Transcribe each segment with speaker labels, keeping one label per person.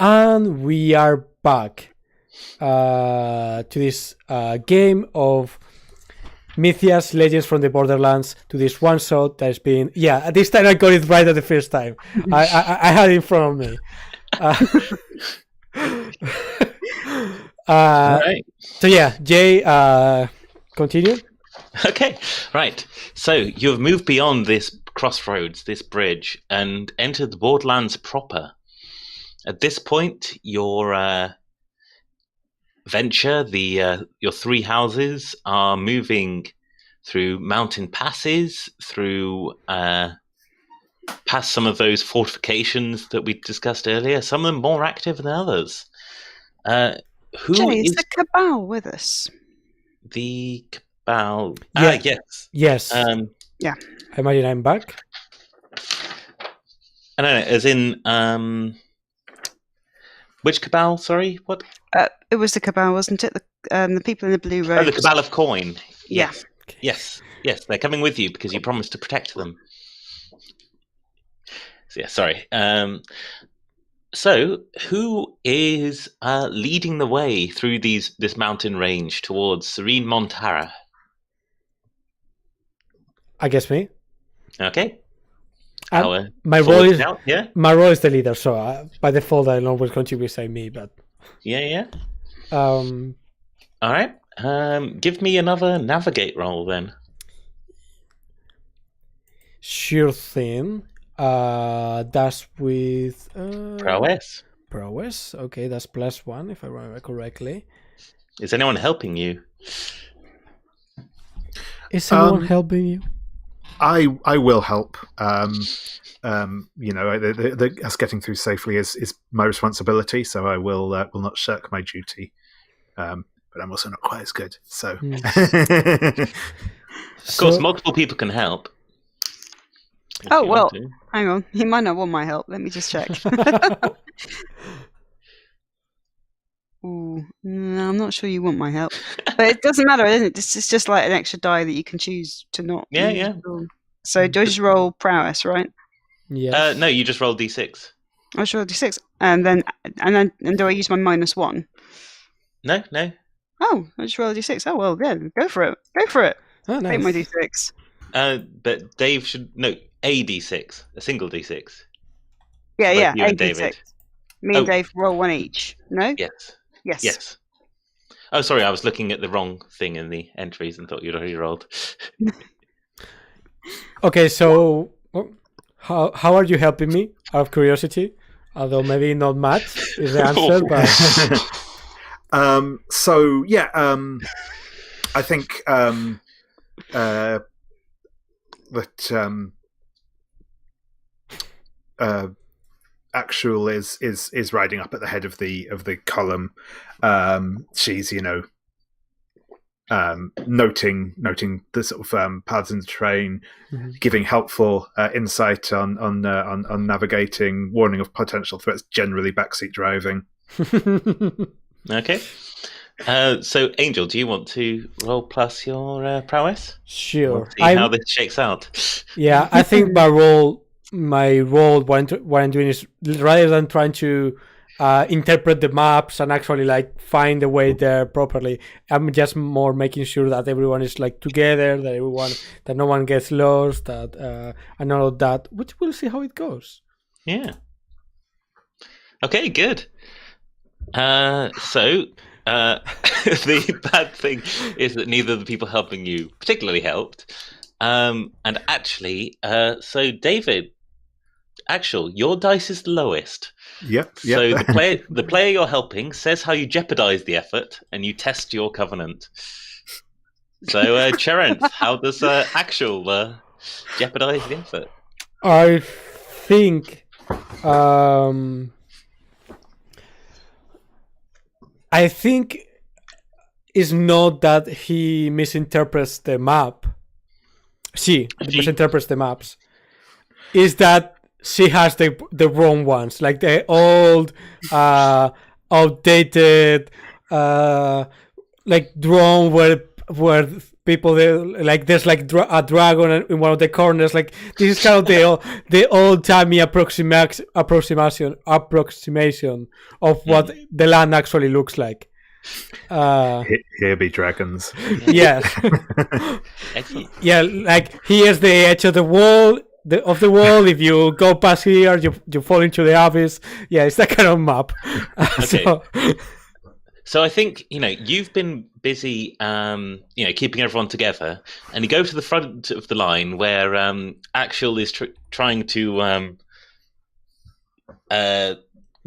Speaker 1: And we are back to this game of Mythia's Legends from the Borderlands, to this one shot that's been... Yeah, this time I got it right at the first time. I had it in front of me.
Speaker 2: Right.
Speaker 1: So yeah, Jay, continue.
Speaker 2: Okay, right. So you have moved beyond this crossroads, this bridge, and entered the Borderlands proper. At this point, your venture, your three houses, are moving through mountain passes, through past some of those fortifications that we discussed earlier. Some of them more active than others.
Speaker 3: Jay, is the Cabal with us?
Speaker 2: The Cabal?
Speaker 1: Yeah.
Speaker 2: Yes.
Speaker 3: Yeah.
Speaker 1: I imagine I'm back.
Speaker 2: I don't know, as in... Which Cabal? Sorry, what?
Speaker 3: It was the Cabal, wasn't it? The people in the blue robes.
Speaker 2: Oh, the Cabal of Coin.
Speaker 3: Yeah.
Speaker 2: Yes. They're coming with you because you promised to protect them. So, yeah, sorry. So, who is leading the way through this mountain range towards Serene Montara?
Speaker 1: I guess me.
Speaker 2: Okay.
Speaker 1: My role is
Speaker 2: yeah.
Speaker 1: My role is the leader, so by default I always going to be saying me. But
Speaker 2: yeah.
Speaker 1: All
Speaker 2: right. Give me another navigate roll then.
Speaker 1: Sure thing. That's with
Speaker 2: Prowess.
Speaker 1: Prowess. Okay, that's +1 if I remember correctly.
Speaker 2: Is anyone helping you?
Speaker 1: Is someone helping you?
Speaker 4: I will help. Us getting through safely is my responsibility, so I will not shirk my duty. But I'm also not quite as good. So,
Speaker 2: of course, multiple people can help.
Speaker 3: Oh well, hang on. He might not want my help. Let me just check. Ooh, no, I'm not sure you want my help, but it doesn't matter, isn't it? It's just like an extra die that you can choose to not.
Speaker 2: Yeah.
Speaker 3: So do I just roll prowess, right?
Speaker 1: Yeah.
Speaker 2: No, you just roll d6.
Speaker 3: I just roll d6, and then do I use my -1?
Speaker 2: No.
Speaker 3: Oh, I just roll a d6. Oh well, yeah, go for it.
Speaker 1: Oh, nice.
Speaker 3: Take my d6.
Speaker 2: But Dave should a d6, a single d6.
Speaker 3: Yeah,
Speaker 2: Like you
Speaker 3: a
Speaker 2: and
Speaker 3: d6.
Speaker 2: David.
Speaker 3: Me and Dave roll one each. No.
Speaker 2: Yes. Oh, sorry, I was looking at the wrong thing in the entries and thought you'd already rolled.
Speaker 1: Okay, so how are you helping me? Out of curiosity, although maybe not much is the answer, but
Speaker 4: I think that Actual is riding up at the head of the column. She's noting the sort of paths in the terrain, giving helpful insight on navigating, warning of potential threats, generally backseat driving.
Speaker 2: Okay. So, Angel, do you want to roll plus your prowess?
Speaker 1: Sure.
Speaker 2: See how this shakes out.
Speaker 1: Yeah, I think my role, what I'm doing is, rather than trying to interpret the maps and actually like find the way there properly, I'm just more making sure that everyone is like together, that no one gets lost, and all of that. Which we'll see how it goes.
Speaker 2: Yeah. Okay, good. So the bad thing is that neither of the people helping you particularly helped. And actually, so David, your dice is the lowest.
Speaker 4: Yep.
Speaker 2: So the player you're helping says how you jeopardize the effort, and you test your covenant. So, Cherent, how does jeopardize the effort?
Speaker 1: I think. I think it's not that he misinterprets the map. She misinterprets the maps. Is that she has the wrong ones, like the old, outdated, like drawn where people. Like there's like a dragon in one of the corners. Like this is kind of the old timey approximation of what the land actually looks like.
Speaker 4: Here be dragons.
Speaker 1: Yes.
Speaker 2: Excellent.
Speaker 1: Yeah, like here's the edge of the wall. If you go past here, you fall into the abyss. Yeah, it's that kind of map.
Speaker 2: Okay. So I think you've been busy, keeping everyone together, and you go to the front of the line where Axial is trying to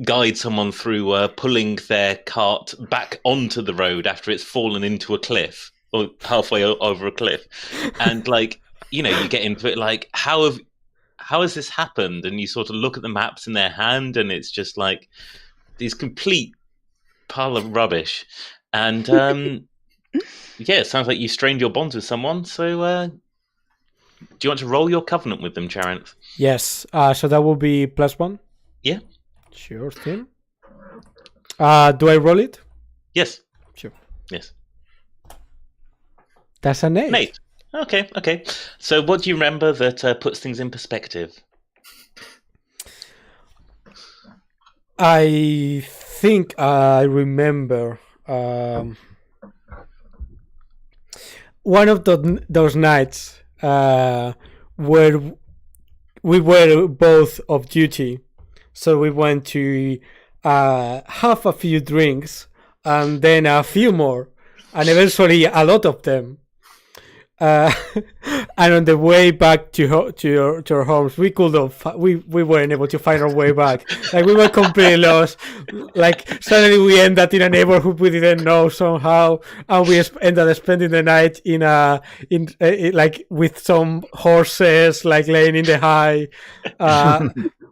Speaker 2: guide someone through pulling their cart back onto the road after it's fallen into a cliff or halfway over a cliff, and you get into it like how has this happened, and you sort of look at the maps in their hand and it's just like these complete pile of rubbish, and it sounds like you strained your bonds with someone. So do you want to roll your covenant with them, Charinth?
Speaker 1: Yes, so that will be +1.
Speaker 2: Yeah,
Speaker 1: sure thing. Do I roll it?
Speaker 2: Yes.
Speaker 1: Sure.
Speaker 2: Yes.
Speaker 1: That's an 8.
Speaker 2: 8. Okay. So what do you remember that puts things in perspective?
Speaker 1: I think I remember one of those nights where we were both off duty, so we went to have a few drinks and then a few more, and eventually a lot of them. And on the way back to our homes, we weren't able to find our way back. Like we were completely lost. Like suddenly we ended up in a neighborhood we didn't know somehow, and we ended up spending the night in with some horses like laying in the high.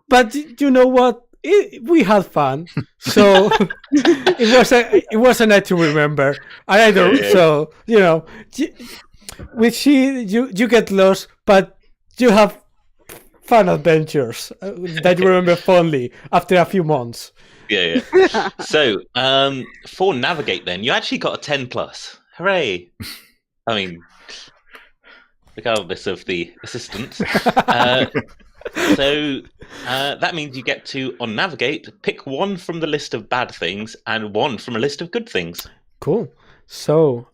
Speaker 1: But you know what? We had fun, so it was a night to remember. And I don't. So with you get lost, but you have fun adventures that you remember fondly after a few months.
Speaker 2: Yeah. So for navigate, then you actually got a 10+. Hooray! I mean, regardless of the assistance. So that means you get to, on navigate, pick one from the list of bad things and one from a list of good things.
Speaker 1: Cool. So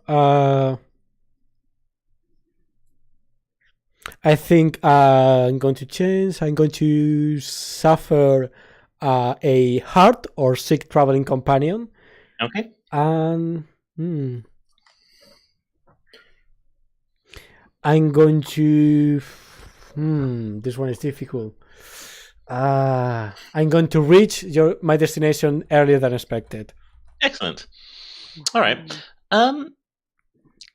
Speaker 1: I think I'm going to change. I'm going to suffer a hard or sick traveling companion.
Speaker 2: Okay.
Speaker 1: And I'm going to. This one is difficult. I'm going to reach my destination earlier than expected.
Speaker 2: Excellent. All right.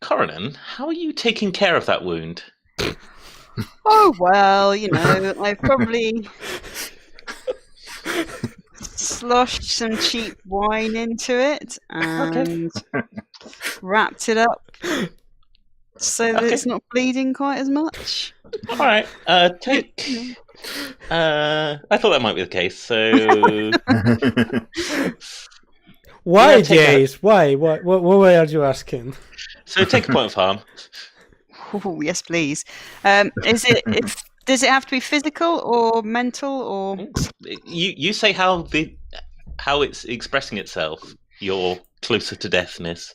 Speaker 2: Coronan, how are you taking care of that wound?
Speaker 3: Oh, well, I probably sloshed some cheap wine into it and wrapped it up so that it's not bleeding quite as much.
Speaker 2: All right. Take. I thought that might be the case. So.
Speaker 1: Why, Jace? Why? What are you asking?
Speaker 2: So take a point of harm.
Speaker 3: Oh, yes, please. Does it have to be physical or mental or?
Speaker 2: You say how it's expressing itself. You're closer to deafness.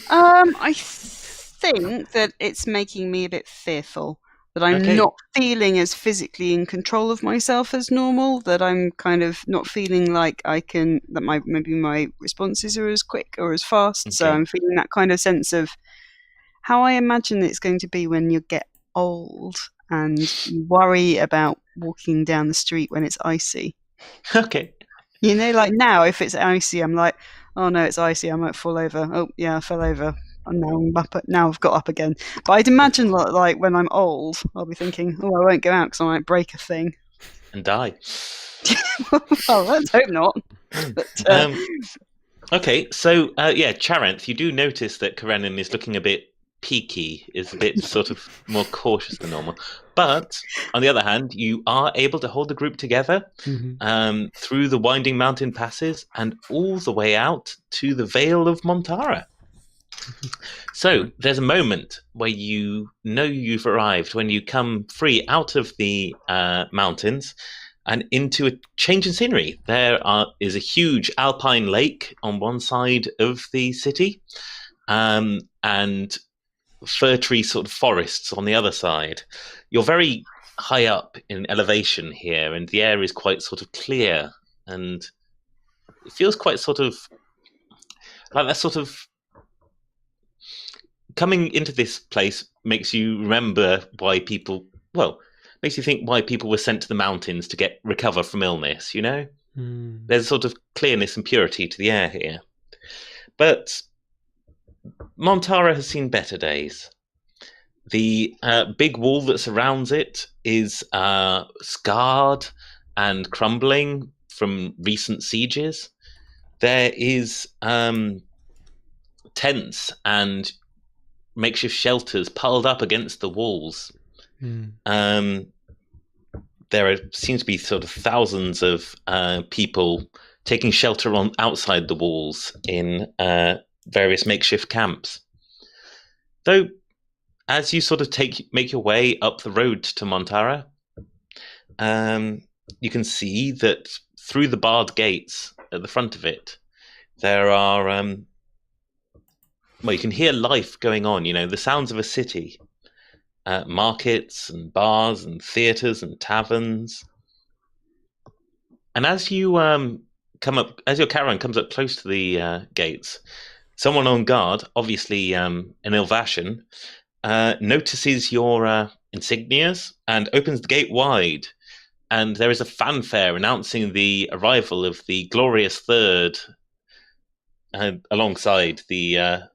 Speaker 3: I think that it's making me a bit fearful. That I'm not feeling as physically in control of myself as normal. That I'm kind of not feeling like I can. That maybe my responses are as quick or as fast. Okay. So I'm feeling that kind of sense of how I imagine it's going to be when you get old and you worry about walking down the street when it's icy.
Speaker 2: Okay.
Speaker 3: Like now, if it's icy, I'm like, oh no, it's icy, I might fall over. Oh yeah, I fell over. And now I've got up again. But I'd imagine like when I'm old, I'll be thinking, oh, I won't go out because I might break a thing.
Speaker 2: And die.
Speaker 3: Well, let's hope not. But,
Speaker 2: okay, so Charinth, you do notice that Karenin is looking a bit peaky, is a bit sort of more cautious than normal. But on the other hand, you are able to hold the group together through the winding mountain passes and all the way out to the Vale of Montara. So there's a moment where you know you've arrived when you come free out of the mountains and into a change in scenery. Is a huge alpine lake on one side of the city, and fir tree sort of forests on the other side. You're very high up in elevation here, and the air is quite sort of clear, and it feels quite sort of like that sort of coming into this place makes you remember makes you think why people were sent to the mountains to recover from illness, you know? There's a sort of clearness and purity to the air here. But Montara has seen better days. The big wall that surrounds it is scarred and crumbling from recent sieges. There is tents and makeshift shelters piled up against the walls. There seems to be sort of thousands of people taking shelter outside the walls in various makeshift camps. Though, as you sort of make your way up the road to Montara, you can see that through the barred gates at the front of it, there are you can hear life going on, you know, the sounds of a city, markets and bars and theatres and taverns. And as you as your caravan comes up close to the gates, someone on guard, obviously an Ilvashian, notices your insignias and opens the gate wide. And there is a fanfare announcing the arrival of the glorious third alongside the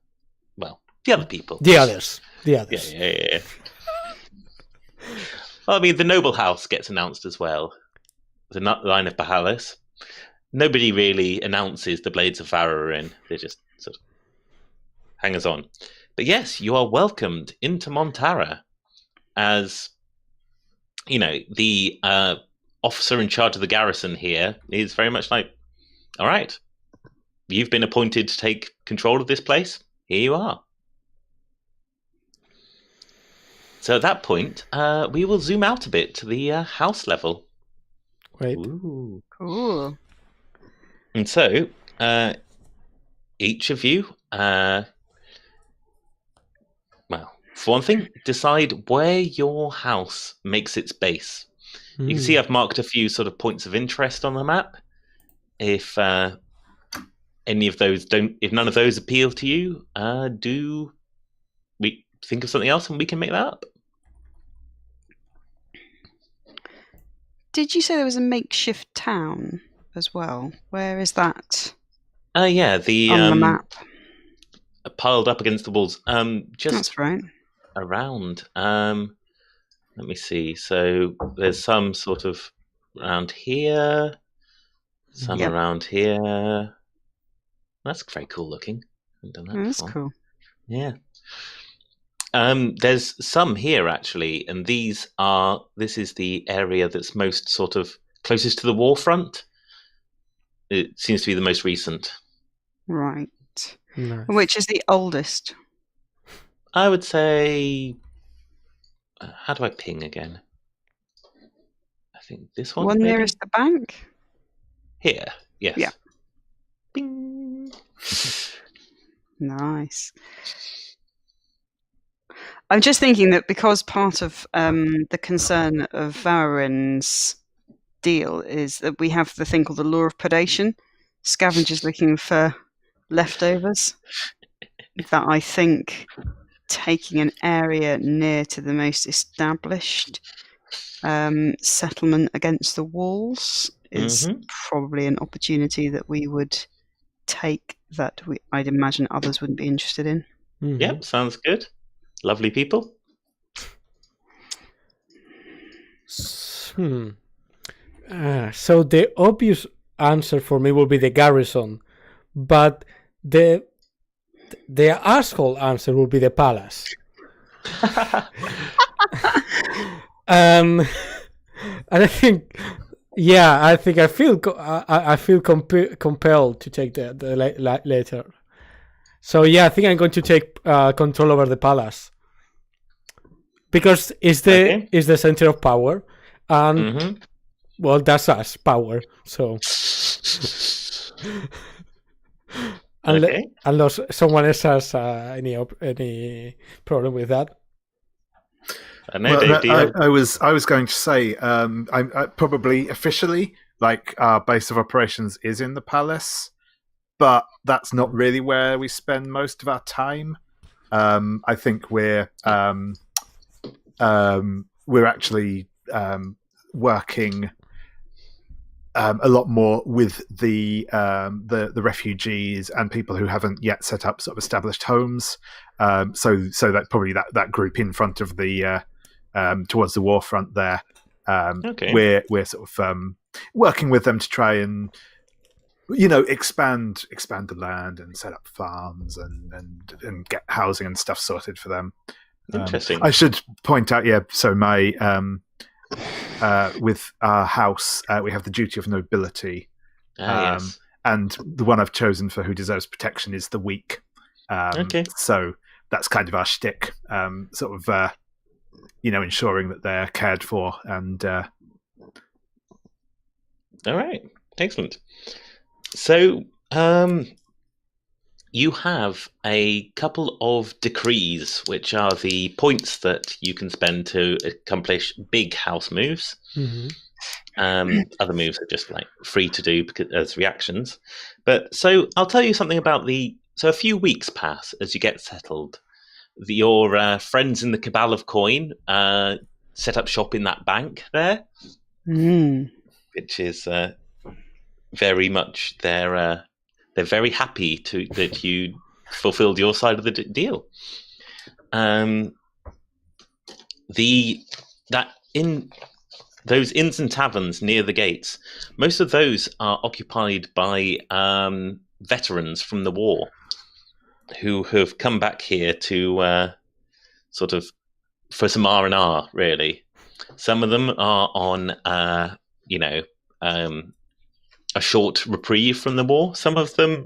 Speaker 2: other people.
Speaker 1: The others.
Speaker 2: Yeah. Well, I mean, the noble house gets announced as well. The line of Bahalis. Nobody really announces the Blades of Vararin. They just sort of hangers on. But yes, you are welcomed into Montara as, you know, the officer in charge of the garrison here is very much like, all right, you've been appointed to take control of this place. Here you are. So at that point, we will zoom out a bit to the house level.
Speaker 1: Great.
Speaker 2: Ooh.
Speaker 3: Cool.
Speaker 2: And so, each of you, for one thing, decide where your house makes its base. You can see I've marked a few sort of points of interest on the map. If any of those if none of those appeal to you, do we think of something else and we can make that up?
Speaker 3: Did you say there was a makeshift town as well? Where is that?
Speaker 2: Yeah,
Speaker 3: on the map.
Speaker 2: Piled up against the walls. Just
Speaker 3: That's right.
Speaker 2: around. Let me see. So there's some sort of around here, some around here. That's very cool looking. I haven't done that
Speaker 3: That's
Speaker 2: before.
Speaker 3: cool.
Speaker 2: Yeah. There's some here actually, and this is the area that's most sort of closest to the war front. It seems to be the most recent.
Speaker 3: Right.
Speaker 1: Nice.
Speaker 3: Which is the oldest?
Speaker 2: I would say, how do I ping again? I think this one.
Speaker 3: One
Speaker 2: maybe?
Speaker 3: nearest the bank?
Speaker 2: Here, yes.
Speaker 3: Yeah.
Speaker 2: Bing.
Speaker 3: Nice. I'm just thinking that because part of the concern of Vararin's deal is that we have the thing called the law of predation, scavengers looking for leftovers, that I think taking an area near to the most established settlement against the walls is probably an opportunity that we would take that I'd imagine others wouldn't be interested in.
Speaker 2: Yep, sounds good. Lovely people.
Speaker 1: So the obvious answer for me will be the garrison, but the asshole answer will be the palace. And I think, I feel compelled to take the later. So yeah, I think I'm going to take control over the palace because it's the center of power, and well, that's us, power. So unless someone else has any problem with that.
Speaker 4: I was going to say, I probably officially, like, our base of operations is in the palace, but that's not really where we spend most of our time. I think we're actually working a lot more with the refugees and people who haven't yet set up sort of established homes. So that probably that group in front of the towards the war front there. We're sort of working with them to try and expand the land and set up farms and get housing and stuff sorted for them.
Speaker 2: Interesting.
Speaker 4: I should point out, so my with our house, we have the duty of nobility,
Speaker 2: yes.
Speaker 4: And the one I've chosen for who deserves protection is the weak. So that's kind of our shtick, sort of ensuring that they're cared for. And
Speaker 2: all right, excellent. So you have a couple of decrees, which are the points that you can spend to accomplish big house moves. Other moves are just like free to do as reactions. But so I'll tell you something about so a few weeks pass as you get settled. Your friends in the Cabal of Coin set up shop in that bank there, which is very much they're very happy that you fulfilled your side of the deal. That in those inns and taverns near the gates, most of those are occupied by veterans from the war who have come back here to sort of for some R&R, really. Some of them are on a short reprieve from the war. Some of them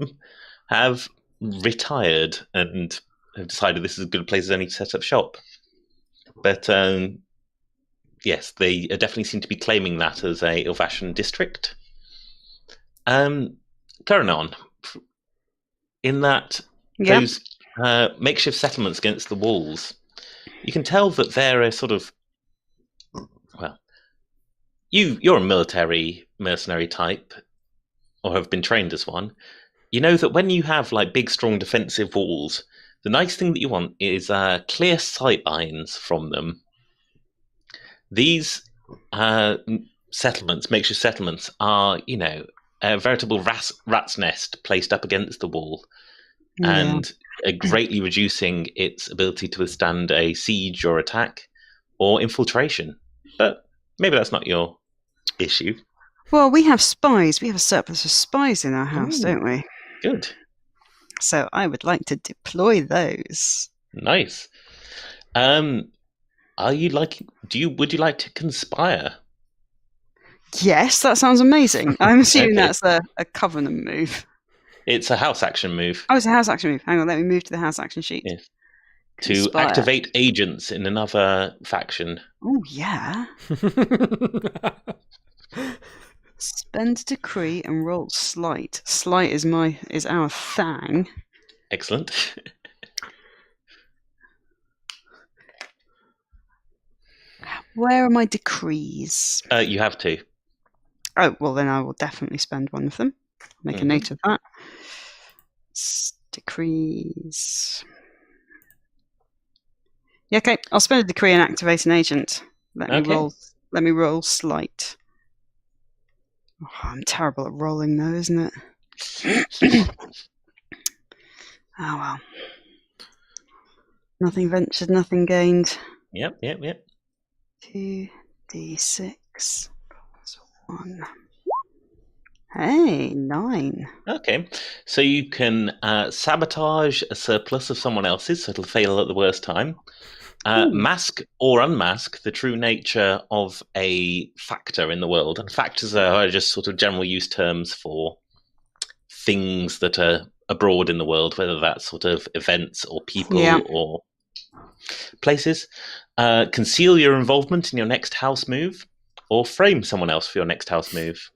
Speaker 2: have retired and have decided this is as good a place as any to set up shop. But yes, they definitely seem to be claiming that as a Ilvashan district. Carrying on, in that those makeshift settlements against the walls, you can tell that they're a sort of, well, you're a mercenary type, or have been trained as one. You know that when you have like big, strong defensive walls, the nice thing that you want is clear sight lines from them. These makeshift settlements, are, a veritable rat's nest placed up against the wall, and greatly reducing its ability to withstand a siege or attack or infiltration. But maybe that's not your issue.
Speaker 3: Well, we have spies. We have a surplus of spies in our house, don't we?
Speaker 2: Good.
Speaker 3: So I would like to deploy those.
Speaker 2: Nice. Would you like to conspire?
Speaker 3: Yes, that sounds amazing. I'm assuming that's a covenant move.
Speaker 2: It's a house action move.
Speaker 3: Oh, it's a house action move. Hang on, let me move to the house action sheet.
Speaker 2: Yes. To activate agents in another faction.
Speaker 3: Oh, yeah. Spend decree and roll sleight. Sleight is our thing.
Speaker 2: Excellent.
Speaker 3: Where are my decrees?
Speaker 2: You have to.
Speaker 3: Oh, well, then I will definitely spend one of them. Make a note of that. Decrees. Yeah, okay. I'll spend a decree and activate an agent. Let me roll sleight. Oh, I'm terrible at rolling, though, isn't it? Oh well. Nothing ventured, nothing gained.
Speaker 2: Yep.
Speaker 3: 2d6 plus 1. Hey, 9.
Speaker 2: Okay, so you can sabotage a surplus of someone else's, so it'll fail at the worst time. Mask or unmask the true nature of a factor in the world. And factors are just sort of general use terms for things that are abroad in the world, whether that's sort of events or people or places. Conceal your involvement in your next house move, or frame someone else for your next house move.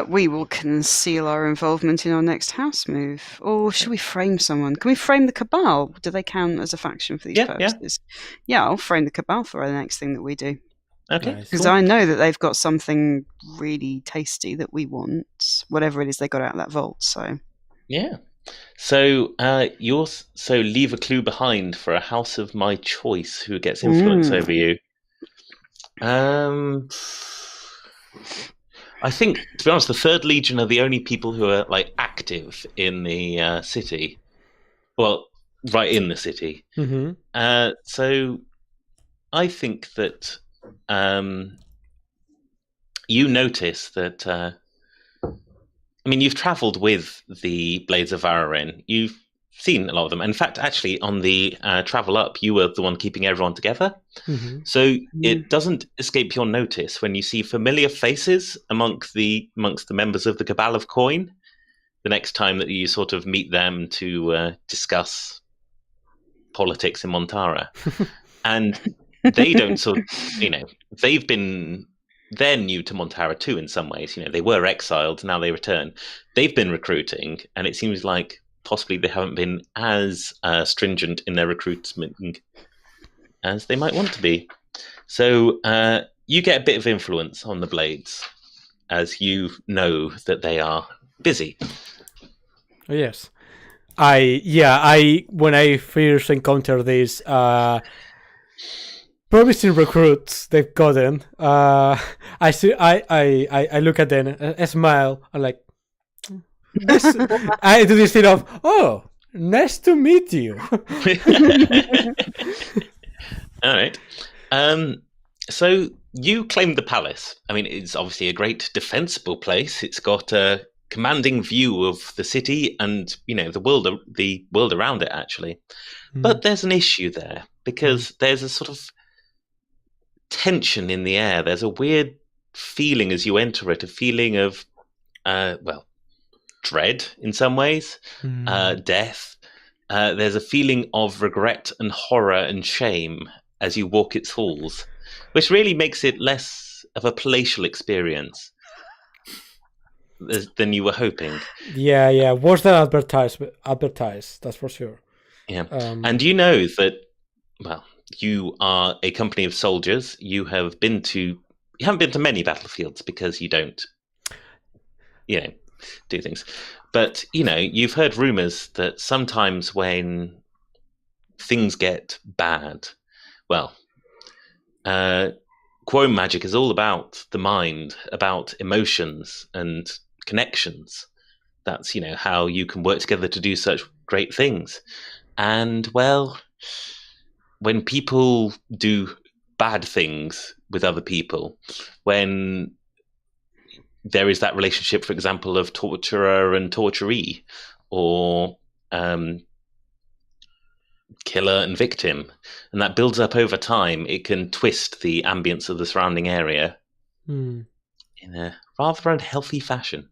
Speaker 3: We will conceal our involvement in our next house move. Or should we frame someone? Can we frame the Cabal? Do they count as a faction for these purposes? Yeah, I'll frame the Cabal for the next thing that we do.
Speaker 2: Okay.
Speaker 3: Because I know that they've got something really tasty that we want, whatever it is they got out of that vault. So
Speaker 2: yeah. So leave a clue behind for a house of my choice who gets influence over you. I think, to be honest, the Third Legion are the only people who are like active in the city. Well, right in the city. Mm-hmm. So I think that you notice that. You've travelled with the Blades of Vararin. You've seen a lot of them. In fact, actually, on the travel up, you were the one keeping everyone together. Mm-hmm. So it doesn't escape your notice when you see familiar faces amongst the members of the Cabal of Coin. The next time that you sort of meet them to discuss politics in Montara, and they don't they're new to Montara too in some ways. They were exiled, now they return. They've been recruiting, and it seems like possibly they haven't been as stringent in their recruitment as they might want to be. So you get a bit of influence on the Blades, as you know that they are busy.
Speaker 1: Yes. When I first encountered these promising recruits they've gotten, I look at them, I smile, I'm like, I do this thing of, oh, nice to meet you.
Speaker 2: All right. So you claimed the palace. It's obviously a great defensible place. It's got a commanding view of the city and the world around it, actually. But there's an issue there, because there's a sort of tension in the air. There's a weird feeling as you enter it, a feeling of dread in some ways, death. There's a feeling of regret and horror and shame as you walk its halls, which really makes it less of a palatial experience than you were hoping.
Speaker 1: Yeah, worse than advertised, that's for sure.
Speaker 2: Yeah. And you know that, you are a company of soldiers. You haven't been to many battlefields because you don't, do things. But, you've heard rumors that sometimes when things get bad, quorum magic is all about the mind, about emotions and connections. That's, how you can work together to do such great things. And, when people do bad things with other people, when there is that relationship, for example, of torturer and torturee, or killer and victim, and that builds up over time, it can twist the ambience of the surrounding area in a rather unhealthy fashion.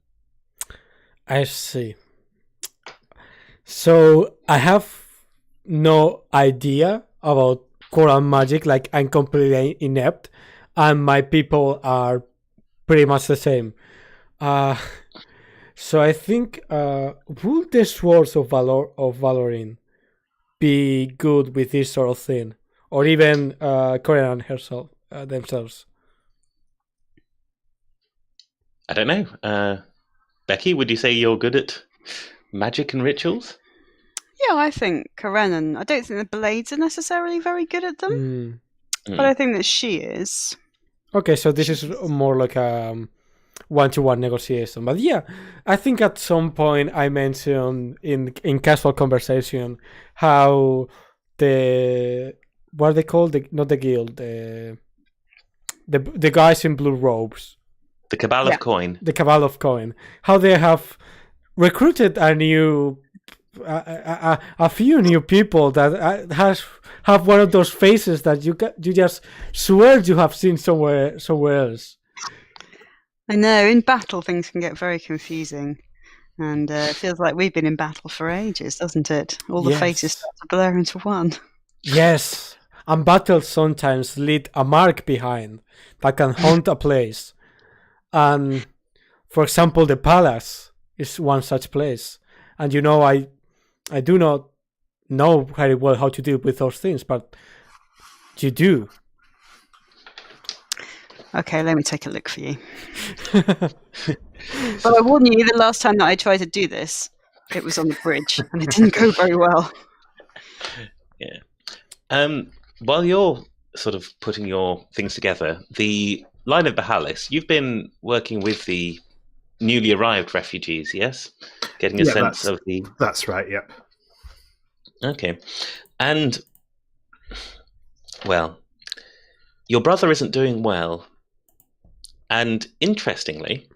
Speaker 1: I see. So I have no idea about quorum magic, like I'm completely inept, and my people are pretty much the same. So I think would the Swords of Valorin be good with this sort of thing, or even Coran herself themselves?
Speaker 2: I don't know. Becky, would you say you're good at magic and rituals?
Speaker 3: Yeah, I think Karenan. I don't think the Blades are necessarily very good at them, but I think that she is.
Speaker 1: Okay, so this is more like a one-to-one negotiation. But yeah, I think at some point I mentioned in casual conversation how what are they called? Not the guild, the guys in blue robes.
Speaker 2: The Cabal of Coin.
Speaker 1: The Cabal of Coin. How they have recruited a few new people that have one of those faces that you just swear you have seen somewhere else.
Speaker 3: I know, in battle things can get very confusing. And it feels like we've been in battle for ages, doesn't it? All the faces
Speaker 1: Yes.
Speaker 3: start to blur into one.
Speaker 1: Yes. And battles sometimes leave a mark behind that can haunt a place. And for example, the palace is one such place. And I do not know very well how to deal with those things, but you do.
Speaker 3: Okay, let me take a look for you. But I warn you, the last time that I tried to do this, it was on the bridge, and it didn't go very well.
Speaker 2: Yeah. While you're sort of putting your things together, the line of Bahalis, you've been working with the newly arrived refugees, yes? Getting a sense of the...
Speaker 4: That's right, yep.
Speaker 2: Okay. And, well, your brother isn't doing well. And interestingly,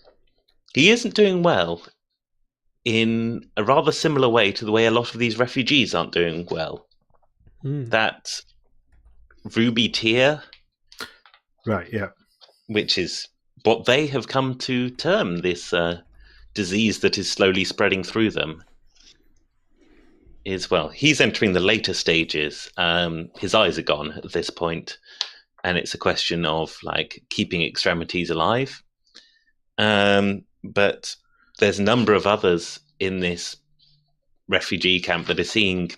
Speaker 2: he isn't doing well in a rather similar way to the way a lot of these refugees aren't doing well. That ruby tear,
Speaker 4: right, yeah,
Speaker 2: which is what they have come to term this disease that is slowly spreading through them, is, well, he's entering the later stages. His eyes are gone at this point, and it's a question of like keeping extremities alive. But there's a number of others in this refugee camp that are seeing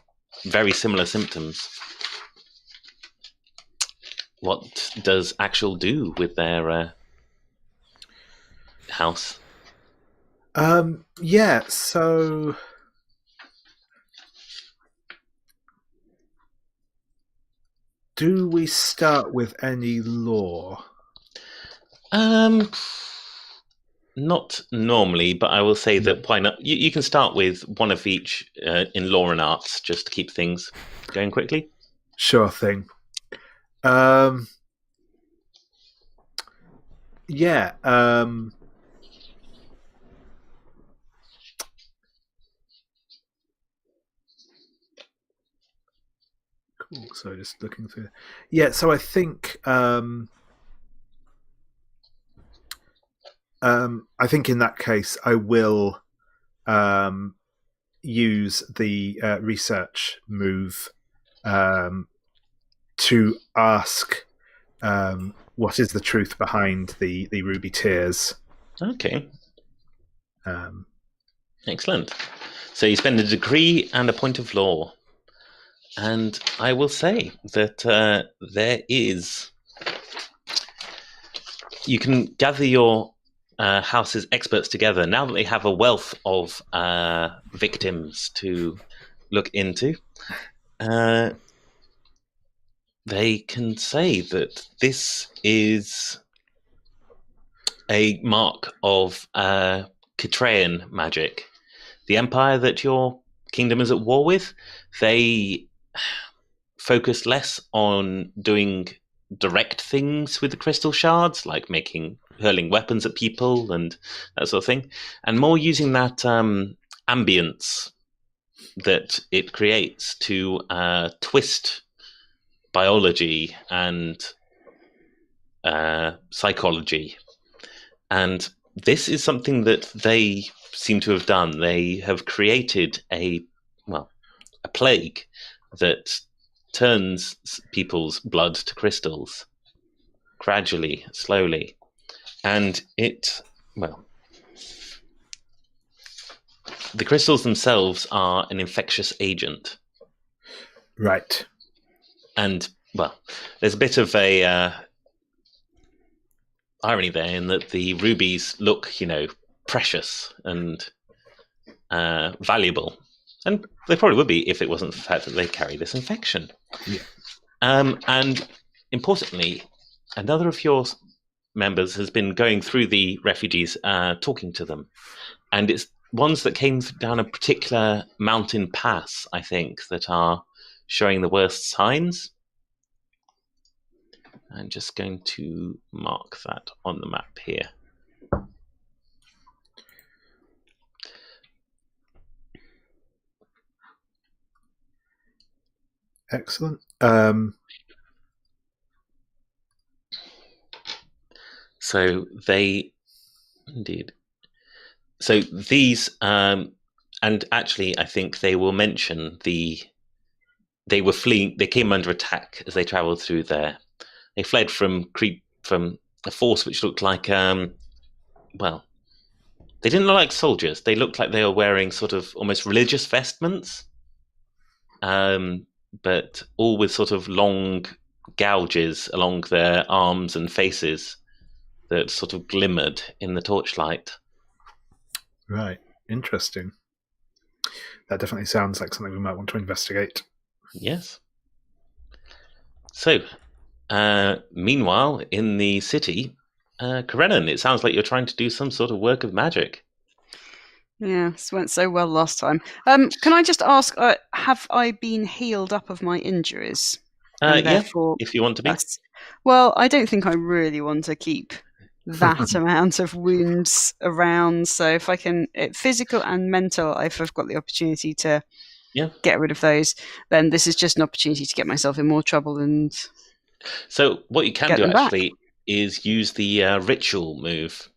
Speaker 2: very similar symptoms. What does Actual do with their house?
Speaker 4: Yeah, so do we start with any lore?
Speaker 2: Not normally, but I will say that why not? You can start with one of each in lore and arts, just to keep things going quickly.
Speaker 4: Sure thing. Yeah. Cool. So just looking through. Yeah. So I think. I think in that case, I will use the research move to ask what is the truth behind the ruby tears.
Speaker 2: Okay. Excellent. So you spend a degree and a point of lore. And I will say that there is... You can gather your house's experts together now that they have a wealth of victims to look into. They can say that this is a mark of Kitrean magic. The empire that your kingdom is at war with, they focus less on doing direct things with the crystal shards, like hurling weapons at people and that sort of thing, and more using that ambience that it creates to twist biology and psychology. And this is something that they seem to have done. They have created a plague that turns people's blood to crystals gradually, slowly. And the crystals themselves are an infectious agent.
Speaker 4: Right.
Speaker 2: And, there's a bit of a irony there in that the rubies look, precious and valuable. And they probably would be if it wasn't for the fact that they carry this infection.
Speaker 4: Yeah.
Speaker 2: And importantly, another of your members has been going through the refugees, talking to them. And it's ones that came down a particular mountain pass, I think, that are showing the worst signs. I'm just going to mark that on the map here.
Speaker 4: Excellent.
Speaker 2: So they, indeed. So these, and actually, I think they will mention they were fleeing. They came under attack as they travelled through there. They fled from a force which looked like, well, they didn't look like soldiers. They looked like they were wearing sort of almost religious vestments, but all with sort of long gouges along their arms and faces that sort of glimmered in the torchlight.
Speaker 4: Right. Interesting. That definitely sounds like something we might want to investigate.
Speaker 2: Yes. So, meanwhile, in the city, Karenin, it sounds like you're trying to do some sort of work of magic.
Speaker 3: Yeah, this went so well last time. Can I just ask, have I been healed up of my injuries?
Speaker 2: Yeah, if you want to be.
Speaker 3: Well, I don't think I really want to keep that amount of wounds around. So if I can, physical and mental, if I've got the opportunity to get rid of those, then this is just an opportunity to get myself in more trouble. And
Speaker 2: so what you can do actually is use the ritual move,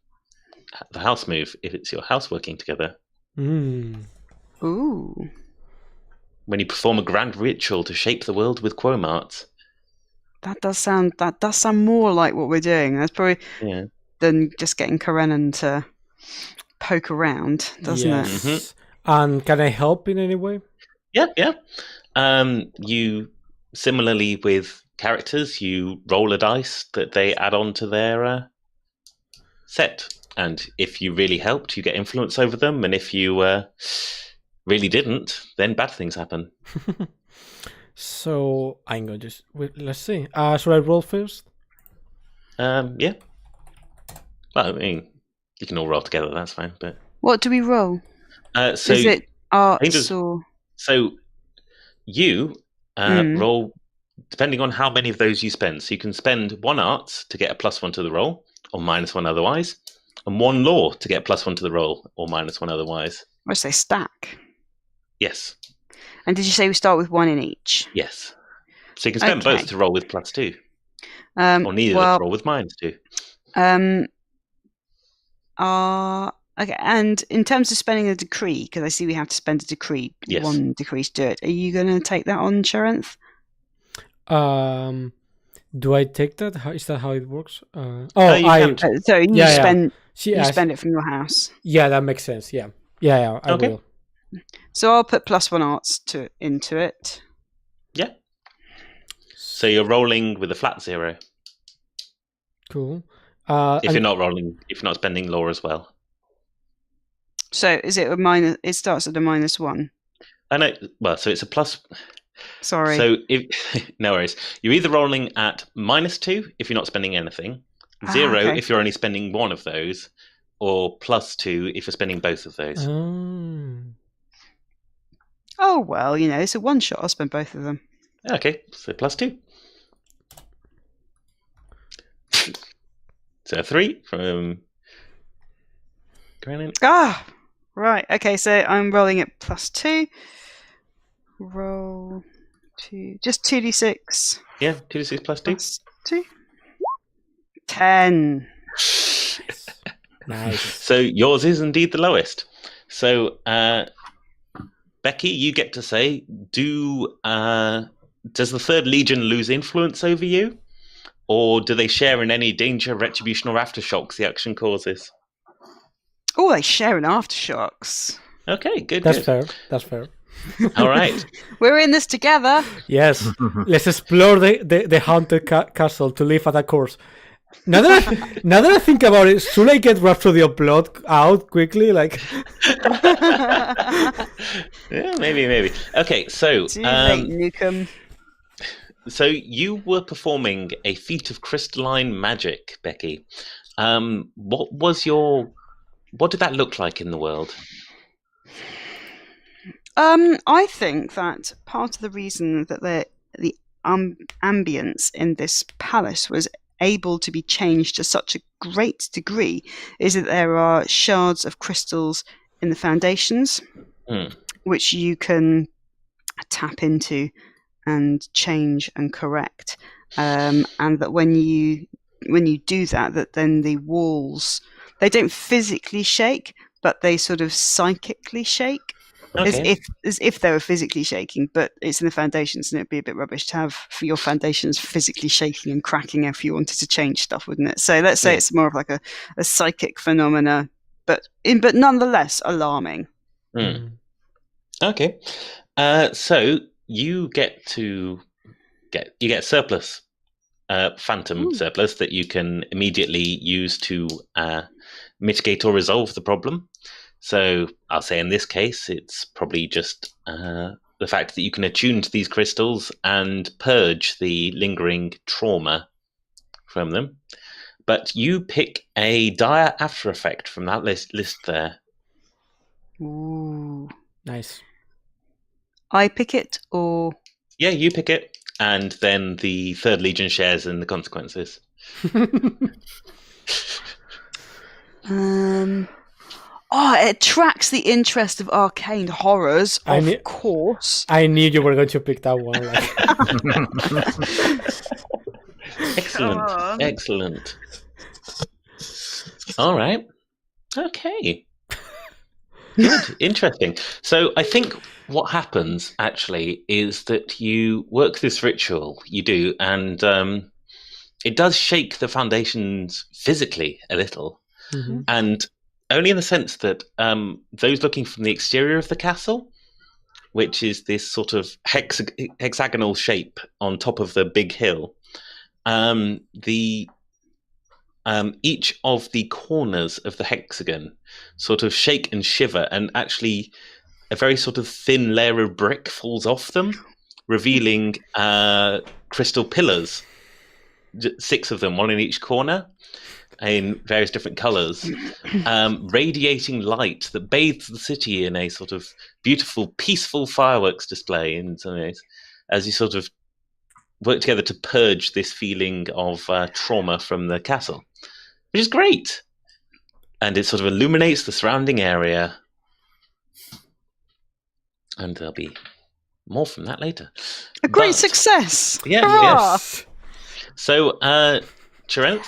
Speaker 2: the house move, if it's your house working together.
Speaker 3: Ooh.
Speaker 2: When you perform a grand ritual to shape the world with quomarts.
Speaker 3: That does sound more like what we're doing. That's probably than just getting Karenin to poke around, doesn't it?
Speaker 1: Mm-hmm. And can I help in any way?
Speaker 2: Yeah. You similarly with characters, you roll a dice that they add on to their set, and if you really helped, you get influence over them, and if you really didn't, then bad things happen.
Speaker 1: So I'm going to let's see. Should I roll first?
Speaker 2: Yeah. Well, I mean, you can all roll together. That's fine. But
Speaker 3: what do we roll?
Speaker 2: So
Speaker 3: is it arts or?
Speaker 2: So you roll depending on how many of those you spend. So you can spend 1 arts to get a +1 to the roll, or -1 otherwise, and 1 law to get +1 to the roll, or -1 otherwise.
Speaker 3: I say stack.
Speaker 2: Yes.
Speaker 3: And did you say we start with 1 in each?
Speaker 2: Yes. So you can spend both to roll with +2, or neither to roll with -2.
Speaker 3: Okay, and in terms of spending a decree, because I see we have to spend a decree, 1 decree to do it. Are you going to take that on, Sharonth?
Speaker 1: Do I take that? Is that how it works?
Speaker 3: So you spend it from your house.
Speaker 1: Yeah, that makes sense. Yeah, I will.
Speaker 3: So I'll put +1 arts into it.
Speaker 2: Yeah. So you're rolling with a flat 0.
Speaker 1: Cool.
Speaker 2: If you're not spending law as well.
Speaker 3: So is it a minus? It starts at a -1.
Speaker 2: I know. Well, so it's a plus.
Speaker 3: Sorry.
Speaker 2: So no worries. You're either rolling at -2 if you're not spending anything, 0 if you're only spending 1 of those, or +2 if you're spending both of those.
Speaker 3: Oh well, it's a one shot. I'll spend both of them.
Speaker 2: Okay, so +2. So 3 from Karenin.
Speaker 3: Right. Okay, so I'm rolling at +2. Roll 2, just 2d6.
Speaker 2: Yeah, 2d6 +2.
Speaker 3: +2. 10.
Speaker 1: Nice.
Speaker 2: So yours is indeed the lowest. So Becky, you get to say, does the Third Legion lose influence over you? Or do they share in any danger, retribution, or aftershocks the action causes?
Speaker 3: Oh, they share in aftershocks.
Speaker 2: Okay, good.
Speaker 1: That's fair.
Speaker 2: All right.
Speaker 3: We're in this together.
Speaker 1: Yes. Let's explore the haunted castle to live at a course. Now that I think about it, should I get Rhapsody of Blood out quickly? Like,
Speaker 2: yeah, maybe. Okay, so
Speaker 3: too late, Nukem.
Speaker 2: So you were performing a feat of crystalline magic, Becky. What did that look like in the world?
Speaker 3: I think that part of the reason that the ambience in this palace was able to be changed to such a great degree is that there are shards of crystals in the foundations, which you can tap into and change and correct, and that when you do that then the walls, they don't physically shake, but they sort of psychically shake.
Speaker 2: Okay.
Speaker 3: As if they were physically shaking, but it's in the foundations, and it'd be a bit rubbish to have for your foundations physically shaking and cracking if you wanted to change stuff, wouldn't it? So let's say it's more of like a psychic phenomena, but nonetheless alarming.
Speaker 2: Okay. So you get surplus, phantom surplus that you can immediately use to mitigate or resolve the problem. So I'll say in this case, it's probably just the fact that you can attune to these crystals and purge the lingering trauma from them. But you pick a dire after effect from that list there.
Speaker 3: Ooh.
Speaker 1: Nice.
Speaker 3: I pick it, or...
Speaker 2: Yeah, you pick it, and then the Third Legion shares in the consequences.
Speaker 3: It attracts the interest of arcane horrors, of course.
Speaker 1: I knew you were going to pick that one.
Speaker 2: Excellent. All right. Okay. Good. Interesting. So I think what happens actually is that you work this ritual, you do, and it does shake the foundations physically a little.
Speaker 1: Mm-hmm.
Speaker 2: And only in the sense that those looking from the exterior of the castle, which is this sort of hexagonal shape on top of the big hill, each of the corners of the hexagon sort of shake and shiver, and actually a very sort of thin layer of brick falls off them, revealing crystal pillars, 6 of them, one in each corner, in various different colours, radiating light that bathes the city in a sort of beautiful, peaceful fireworks display in some ways, as you sort of work together to purge this feeling of trauma from the castle, which is great. And it sort of illuminates the surrounding area. And there'll be more from that later.
Speaker 3: A great success!
Speaker 2: Yeah,
Speaker 3: Hurrah!
Speaker 2: yes. So, Cherenth,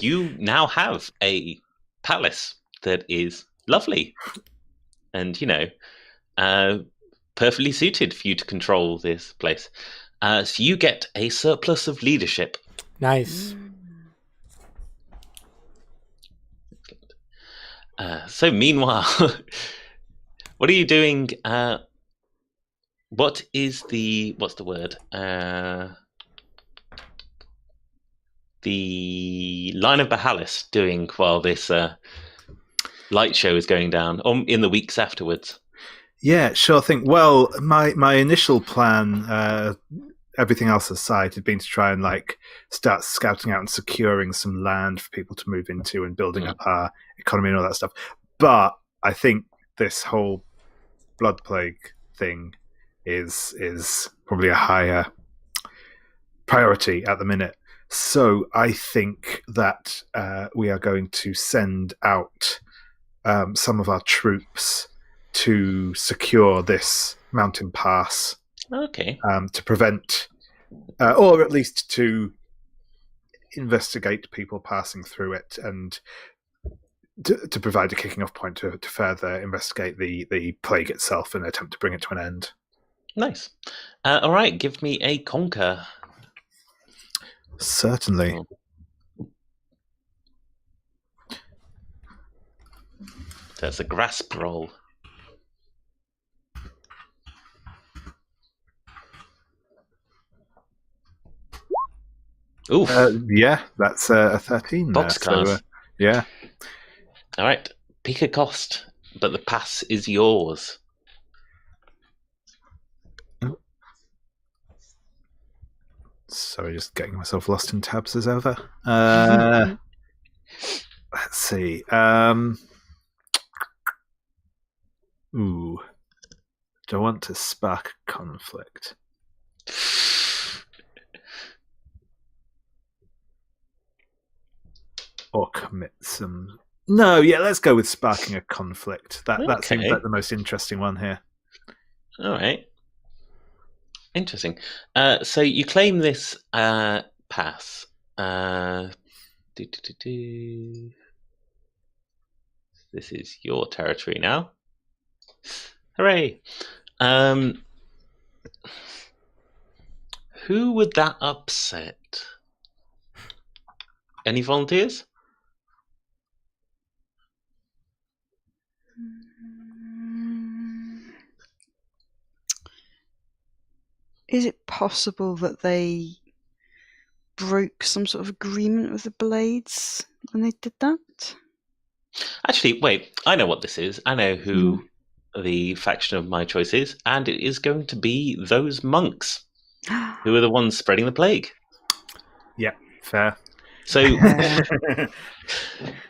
Speaker 2: you now have a palace that is lovely and, perfectly suited for you to control this place. So you get a surplus of leadership.
Speaker 1: Nice.
Speaker 2: So meanwhile, what are you doing? What's the word? The line of Bahalis doing while this light show is going down, or in the weeks afterwards?
Speaker 4: Yeah, sure thing. Well, my initial plan, everything else aside, had been to try and start scouting out and securing some land for people to move into and building up our economy and all that stuff. But I think this whole blood plague thing is probably a higher priority at the minute. So I think that we are going to send out some of our troops to secure this mountain pass.
Speaker 2: Okay.
Speaker 4: To prevent, or at least to investigate people passing through it, and to provide a kicking off point to further investigate the plague itself and attempt to bring it to an end.
Speaker 2: Nice. All right, give me a conquer.
Speaker 4: Certainly.
Speaker 2: That's a grasp roll. Oof.
Speaker 4: Yeah, that's a 13.
Speaker 2: Boxcars.
Speaker 4: So, yeah.
Speaker 2: All right. Pick a cost, but the pass is yours.
Speaker 4: Sorry, just getting myself lost in tabs as ever. Let's see. Do I want to spark conflict? Or commit some... No, yeah, let's go with sparking a conflict. That seems like the most interesting one here.
Speaker 2: All right. Interesting. So you claim this pass. This is your territory now. Hooray! Who would that upset? Any volunteers?
Speaker 3: Is it possible that they broke some sort of agreement with the Blades when they did that?
Speaker 2: Actually, wait, I know what this is. I know who the faction of my choice is, and it is going to be those monks who are the ones spreading the plague.
Speaker 4: Yeah, fair.
Speaker 2: So,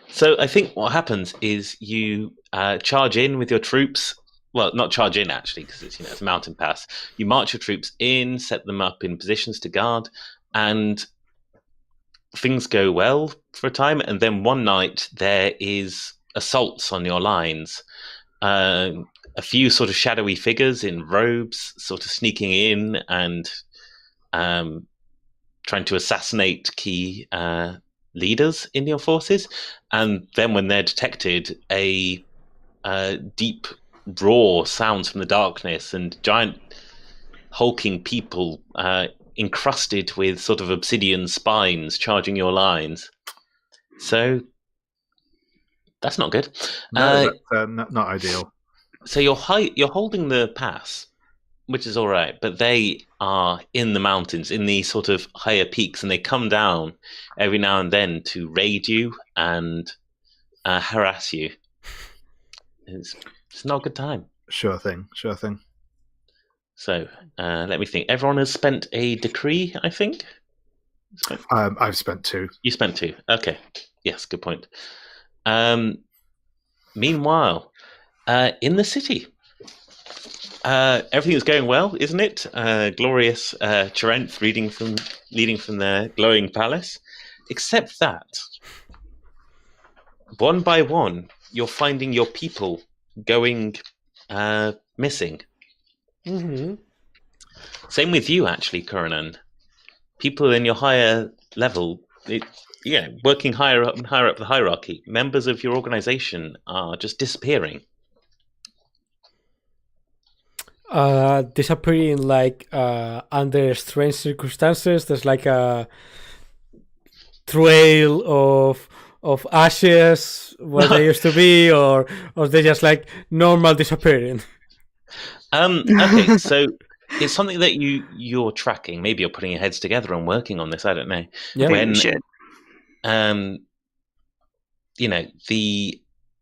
Speaker 2: so I think what happens is you charge in with your troops. Well, not charge in actually, because it's a mountain pass. You march your troops in, set them up in positions to guard, and things go well for a time. And then one night there is assaults on your lines. A few sort of shadowy figures in robes, sort of sneaking in and trying to assassinate key leaders in your forces. And then when they're detected, a deep roar sounds from the darkness, and giant hulking people encrusted with sort of obsidian spines charging your lines. So that's not good.
Speaker 4: No, that's not ideal.
Speaker 2: So you're holding the pass, which is all right, but they are in the mountains, in the sort of higher peaks, and they come down every now and then to raid you and harass you. It's not a good time.
Speaker 4: Sure thing.
Speaker 2: So let me think. Everyone has spent a decree, I think?
Speaker 4: I've spent 2.
Speaker 2: You spent 2. Okay. Yes, good point. Meanwhile, in the city, everything is going well, isn't it? Glorious Chirenth leading from their glowing palace. Except that, one by one, you're finding your people going missing.
Speaker 1: Mm-hmm.
Speaker 2: Same with you, actually, Kuranan. People in your higher level, working higher up the hierarchy, members of your organization are just disappearing.
Speaker 1: Disappearing like under strange circumstances. There's like a trail of ashes where they used to be, or they just like normal disappearing.
Speaker 2: Okay, so it's something that you're tracking. Maybe you're putting your heads together and working on this. I don't know.
Speaker 1: Yeah.
Speaker 2: When
Speaker 3: should.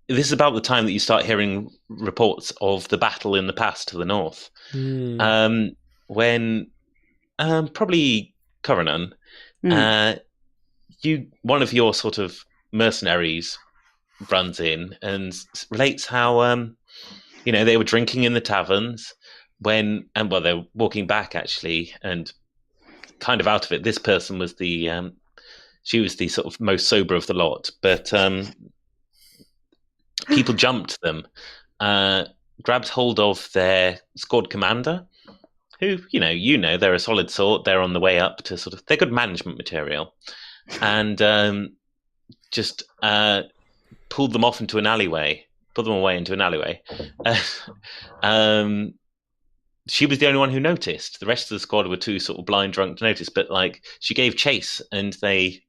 Speaker 2: This is about the time that you start hearing reports of the battle in the pass to the north. When probably Kuranan, one of your sort of mercenaries runs in and relates how they were drinking in the taverns they're walking back actually, and kind of out of it. This person was she was the sort of most sober of the lot, but people jumped them, grabbed hold of their squad commander, who they're a solid sort. They're on the way up to they're good management material, and just pulled them off into an alleyway. Put them away into an alleyway. She was the only one who noticed. The rest of the squad were too sort of blind drunk to notice. But she gave chase, and they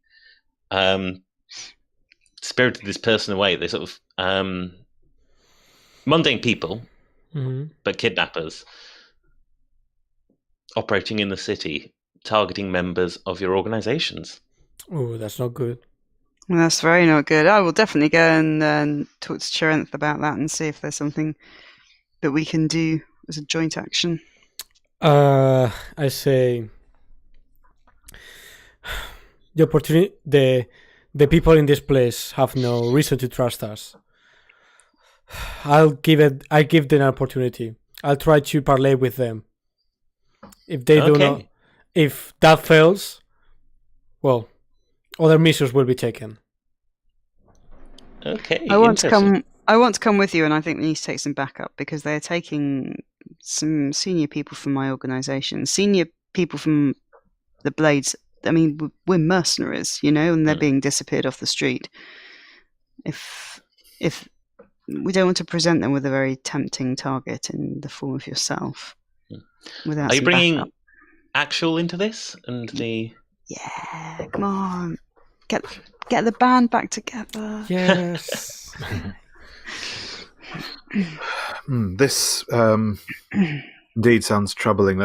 Speaker 2: spirited this person away. They sort of mundane people, but kidnappers operating in the city, targeting members of your organizations.
Speaker 1: Oh, that's not good.
Speaker 3: Well, that's very not good. I will definitely go and talk to Chirenth about that and see if there's something that we can do as a joint action.
Speaker 1: I say the opportunity. The people in this place have no reason to trust us. I give them an opportunity. I'll try to parlay with them. If they do not, if that fails, well, other measures will be taken.
Speaker 2: Okay.
Speaker 3: I want to come with you, and I think we need to take some backup because they're taking some senior people from my organisation, senior people from the Blades. I mean, we're mercenaries, and they're being disappeared off the street. If we don't want to present them with a very tempting target in the form of yourself. Without
Speaker 2: Are you
Speaker 3: some
Speaker 2: bringing
Speaker 3: backup.
Speaker 2: actual into this? And the
Speaker 3: Yeah, come on, get the band back together.
Speaker 1: Yes.
Speaker 4: This indeed sounds troubling.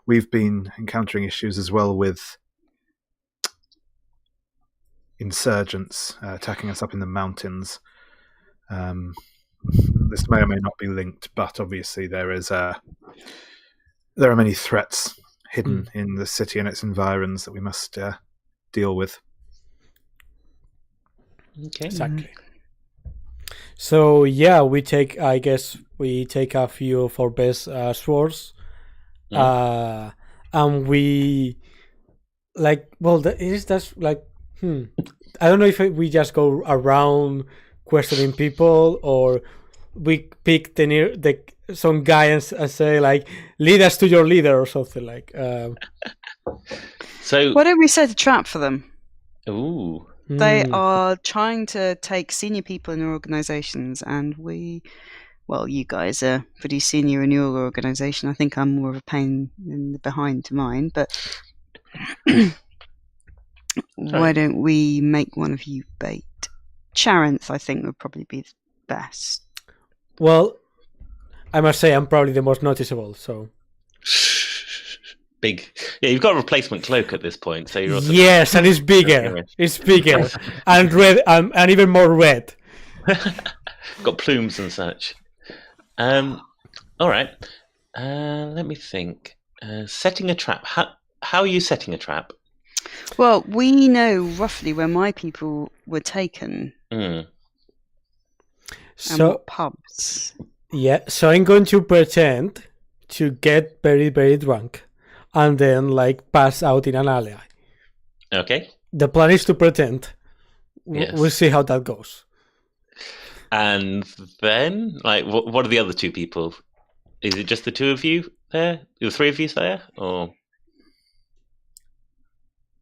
Speaker 4: We've been encountering issues as well with insurgents attacking us up in the mountains. This may or may not be linked, but obviously there are many threats hidden in the city and its environs that we must deal with.
Speaker 2: Okay.
Speaker 1: Exactly. So yeah, we take a few of our best swords, and we I don't know if we just go around questioning people, or we pick some guy and say like, lead us to your leader or something like.
Speaker 2: So
Speaker 3: Why don't we set a trap for them?
Speaker 2: ooh.
Speaker 3: They are trying to take senior people in their organisations, and you guys are pretty senior in your organisation. I think I'm more of a pain in the behind to mine, but why don't we make one of you bait? Charinth, I think, would probably be the best.
Speaker 1: Well, I must say I'm probably the most noticeable, so.
Speaker 2: Big. Yeah, you've got a replacement cloak at this point, so you're also
Speaker 1: Yes, and it's bigger. It's bigger and red, and even more red.
Speaker 2: got plumes and such. All right. Let me think. Setting a trap. How are you setting a trap?
Speaker 3: Well, we know roughly where my people were taken. And
Speaker 1: So
Speaker 3: what pubs.
Speaker 1: yeah, so I'm going to pretend to get very, very drunk, and then like pass out in an alley.
Speaker 2: Okay.
Speaker 1: The plan is to pretend.
Speaker 2: Yes.
Speaker 1: We'll see how that goes.
Speaker 2: And then, like, what are the other two people? Is it just the two of you there? The three of you there, or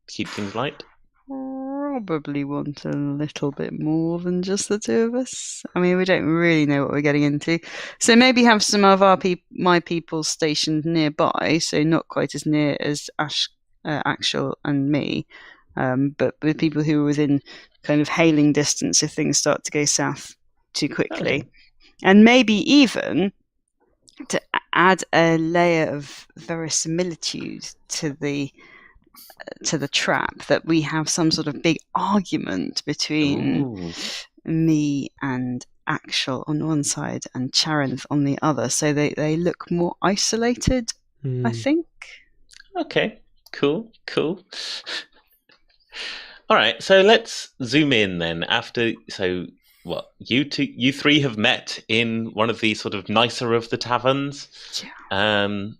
Speaker 2: keep things light?
Speaker 3: Probably want a little bit more than just the two of us. I mean, we don't really know what we're getting into, so maybe have some of my people stationed nearby, so not quite as near as Axel and me, but with people who are within kind of hailing distance if things start to go south too quickly.
Speaker 2: Okay.
Speaker 3: And maybe even to add a layer of verisimilitude to the trap, that we have some sort of big argument between
Speaker 2: Ooh.
Speaker 3: me and Axel on one side and Charinth on the other, so they look more isolated, I think.
Speaker 2: Okay. Cool. All right. So let's zoom in then. You three have met in one of the sort of nicer of the taverns, the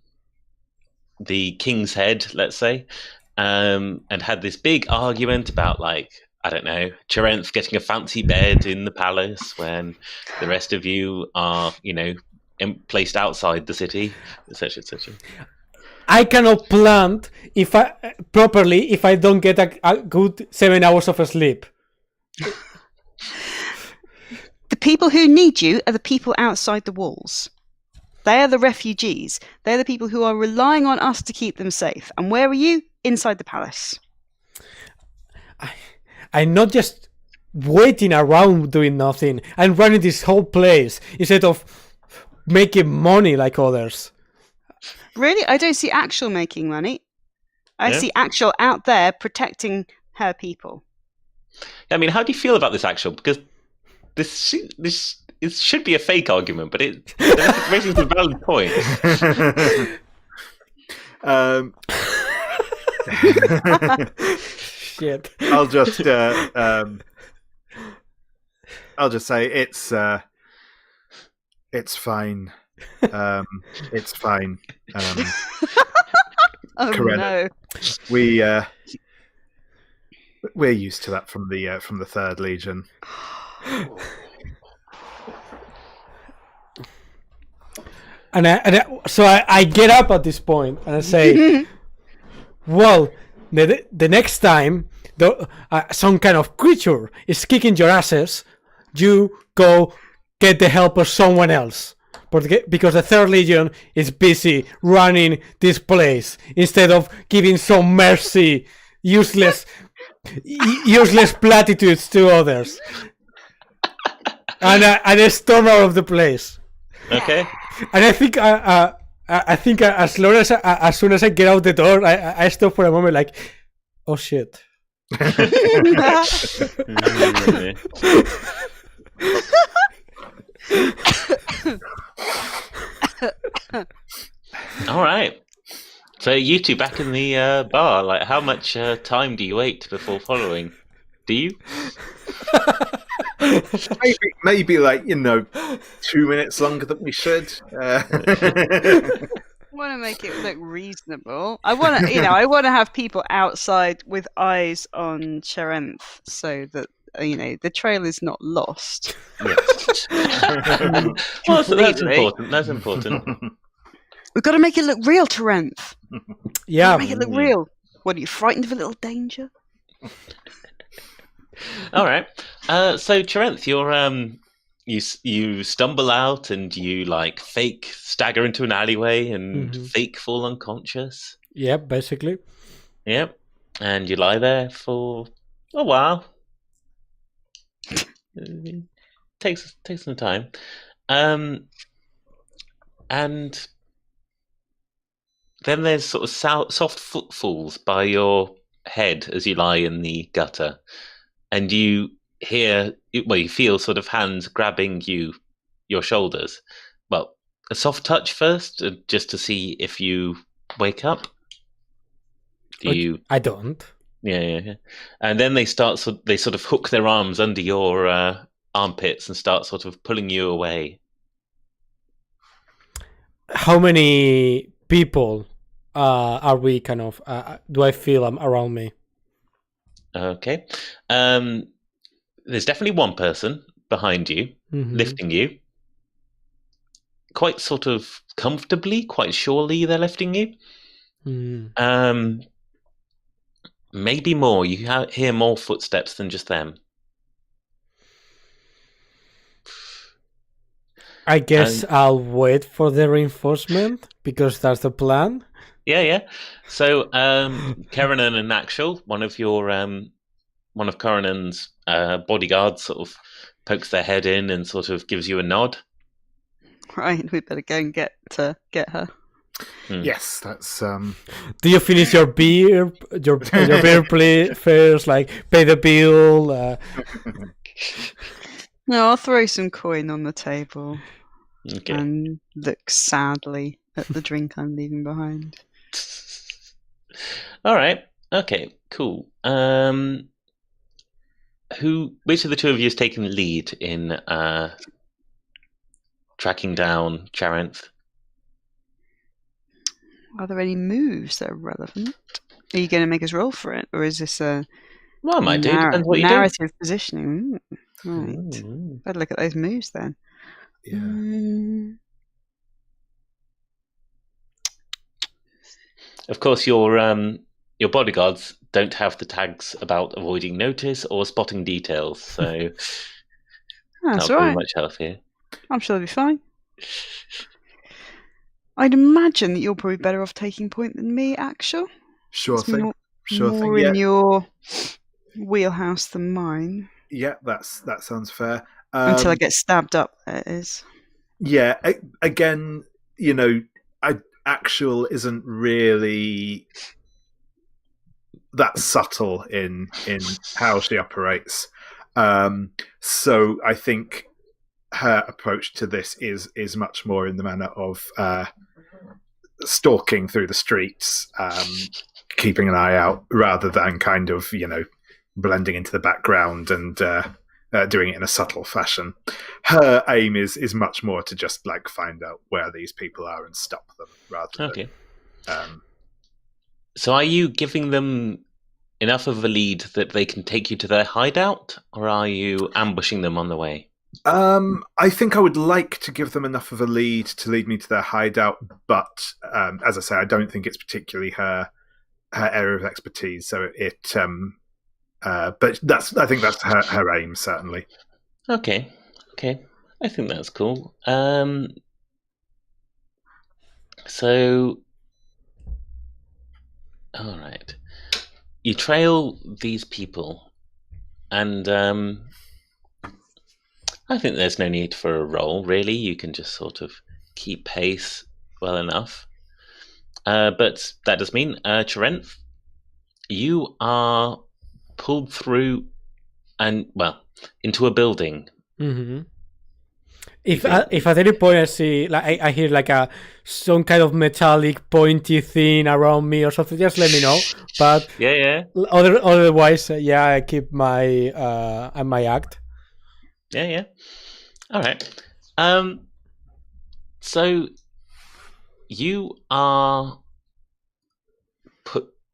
Speaker 2: King's Head, let's say. And had this big argument about, like, I don't know, Charinth getting a fancy bed in the palace when the rest of you are, placed outside the city, etc., etc.
Speaker 1: I cannot plant if I don't get a good 7 hours of sleep.
Speaker 3: The people who need you are the people outside the walls. They are the refugees. They're the people who are relying on us to keep them safe. And where are you? Inside the palace.
Speaker 1: I'm not just waiting around doing nothing. I'm running this whole place instead of making money like others.
Speaker 3: Really? I don't see Axel making money. I see Axel out there protecting her people.
Speaker 2: I mean, how do you feel about this, Axel? Because this should be a fake argument, but it raises a valid point.
Speaker 1: Shit.
Speaker 4: I'll just say it's fine. It's fine.
Speaker 3: Oh
Speaker 4: Correct.
Speaker 3: no!
Speaker 4: We're used to that from the Third Legion.
Speaker 1: So I get up at this point and I say, well, the next time some kind of creature is kicking your asses, you go get the help of someone else. Because the Third Legion is busy running this place instead of giving some mercy, useless platitudes to others. And I storm out of the place.
Speaker 2: Okay.
Speaker 1: And I think as soon as I get out the door, I stop for a moment, like, oh shit.
Speaker 2: All right. So you two back in the bar. Like, how much time do you wait before following? Do you?
Speaker 4: maybe like 2 minutes longer than we should.
Speaker 3: I want to make it look reasonable. I want to, I want to have people outside with eyes on Cherenth, so that the trail is not lost.
Speaker 2: Yes. Well, so that's important. That's important.
Speaker 3: We've got to make it look real, Cherenth.
Speaker 1: Yeah,
Speaker 3: make it look real. What, are you frightened of a little danger?
Speaker 2: All right. So Cherenth, you're you stumble out and you like fake stagger into an alleyway and fake fall unconscious.
Speaker 1: Yep, basically.
Speaker 2: Yep. And you lie there for a while. Takes some time. And then there's sort of soft footfalls by your head as you lie in the gutter. And you feel sort of hands grabbing your shoulders. Well, a soft touch first, just to see if you wake up.
Speaker 1: I don't.
Speaker 2: Yeah. And then they sort of hook their arms under your armpits and start sort of pulling you away.
Speaker 1: How many people are we kind of? Do I feel around me?
Speaker 2: Okay. There's definitely one person behind you, lifting you. Quite sort of comfortably, quite surely they're lifting you. Maybe more. You hear more footsteps than just them.
Speaker 1: I guess I'll wait for the reinforcement because that's the plan.
Speaker 2: Yeah. So, Keranan and Actual, one of Coronan's bodyguards, sort of pokes their head in and sort of gives you a nod.
Speaker 3: Right, we better go and get her.
Speaker 4: Yes, that's.
Speaker 1: Do you finish your beer? Your beer play first, like pay the bill.
Speaker 3: No, I'll throw some coin on the table
Speaker 2: and
Speaker 3: look sadly at the drink I'm leaving behind.
Speaker 2: All right. Okay. Cool. Which of the two of you has taken the lead in tracking down Cherenth?
Speaker 3: Are there any moves that are relevant? Are you going to make us roll for it, or is this a
Speaker 2: well, I might do. Depends what you
Speaker 3: narrative positioning? Right. Better look at those moves then.
Speaker 4: Yeah.
Speaker 2: Of course, your bodyguards don't have the tags about avoiding notice or spotting details, so
Speaker 3: that's
Speaker 2: not
Speaker 3: all right.
Speaker 2: very much help here.
Speaker 3: I'm sure they'll be fine. I'd imagine that you're probably better off taking point than me, Actual.
Speaker 4: Sure
Speaker 3: it's
Speaker 4: thing.
Speaker 3: More in your wheelhouse than mine.
Speaker 4: Yeah, that sounds fair.
Speaker 3: Until I get stabbed up, that is.
Speaker 4: Yeah, again, Actual isn't really that subtle in how she operates. So I think her approach to this is much more in the manner of stalking through the streets, keeping an eye out, rather than kind of blending into the background and doing it in a subtle fashion. Her aim is much more to just like find out where these people are and stop them, rather than.
Speaker 2: So are you giving them enough of a lead that they can take you to their hideout, or are you ambushing them on the way?
Speaker 4: I think I would like to give them enough of a lead to lead me to their hideout, but as I say, I don't think it's particularly her area of expertise. So but I think that's her aim, certainly.
Speaker 2: Okay. I think that's cool. So, all right. You trail these people, and I think there's no need for a roll, really. You can just sort of keep pace well enough. But that does mean, Cherenth, you are pulled through into a building.
Speaker 1: Mm-hmm. If at any point I see, like, I hear like some kind of metallic pointy thing around me or something, just let me know. But
Speaker 2: yeah.
Speaker 1: Otherwise, I keep my act.
Speaker 2: Yeah. All right. So you are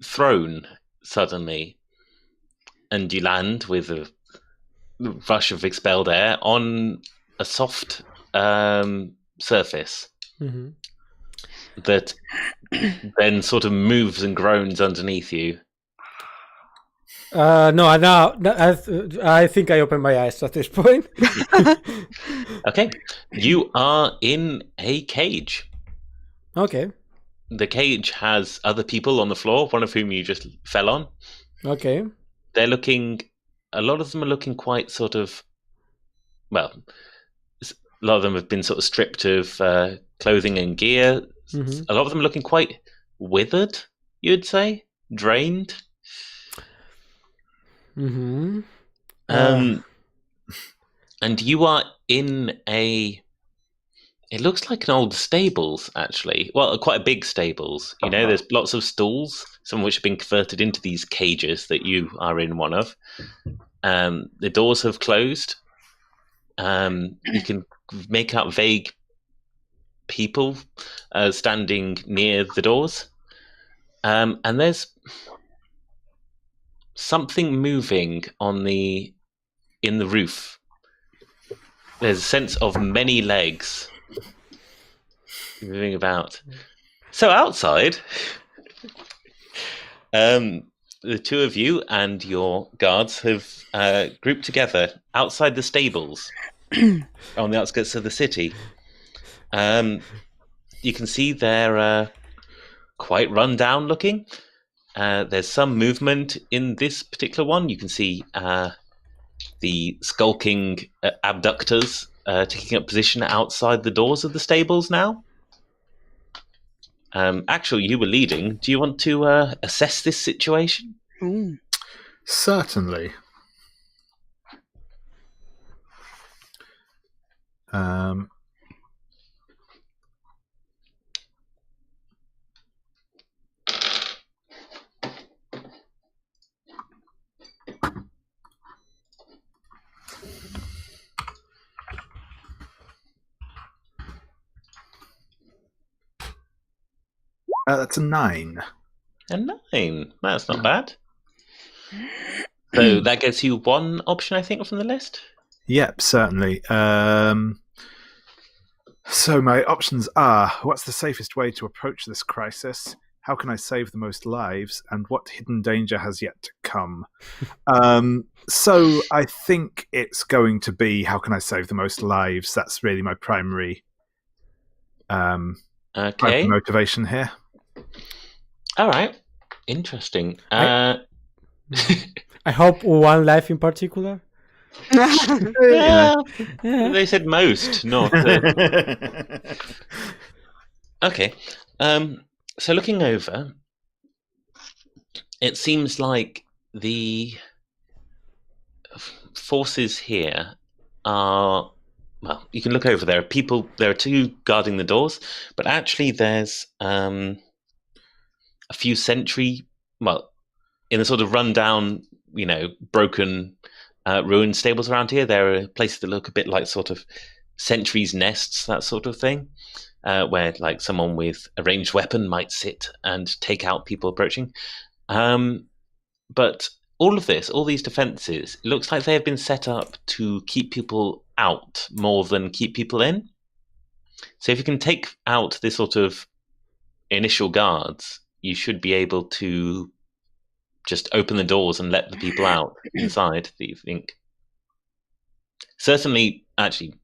Speaker 2: thrown suddenly, and you land with a rush of expelled air on a soft surface that then sort of moves and groans underneath you.
Speaker 1: No, I think I open my eyes at this point.
Speaker 2: Okay, you are in a cage.
Speaker 1: Okay.
Speaker 2: The cage has other people on the floor, one of whom you just fell on.
Speaker 1: Okay.
Speaker 2: A lot of them are looking quite sort of, well, a lot of them have been sort of stripped of clothing and gear. Mm-hmm. A lot of them are looking quite withered, you'd say, drained.
Speaker 1: Mm-hmm.
Speaker 2: And you are in it looks like an old stables, actually. Well, quite a big stables. You know, there's lots of stalls, some of which have been converted into these cages that you are in one of. The doors have closed. You can make out vague people standing near the doors. And there's something moving in the roof. There's a sense of many legs moving about. So outside, the two of you and your guards have grouped together outside the stables on the outskirts of the city. You can see they're quite run down looking. There's some movement in this particular one. You can see the skulking abductors taking up position outside the doors of the stables now. Actually, you were leading. Do you want to assess this situation?
Speaker 4: Certainly. That's a 9.
Speaker 2: A 9. That's not bad. So that gives you one option, I think, from the list?
Speaker 4: Yep, certainly. So my options are, what's the safest way to approach this crisis? How can I save the most lives? And what hidden danger has yet to come? So I think it's going to be, how can I save the most lives? That's really my primary motivation here.
Speaker 2: All right. Interesting.
Speaker 1: I hope one life in particular.
Speaker 2: They said most, not. Okay. So looking over, it seems like the forces here are. Well, you can look over. There are two guarding the doors, but actually there's a few sentry. Well, in the sort of rundown, broken, ruined stables around here, there are places that look a bit like sort of sentries' nests, that sort of thing, where like someone with a ranged weapon might sit and take out people approaching. But all these defenses, it looks like they have been set up to keep people out more than keep people in. So if you can take out this sort of initial guards, you should be able to just open the doors and let the people out inside, do you think? Certainly, actually,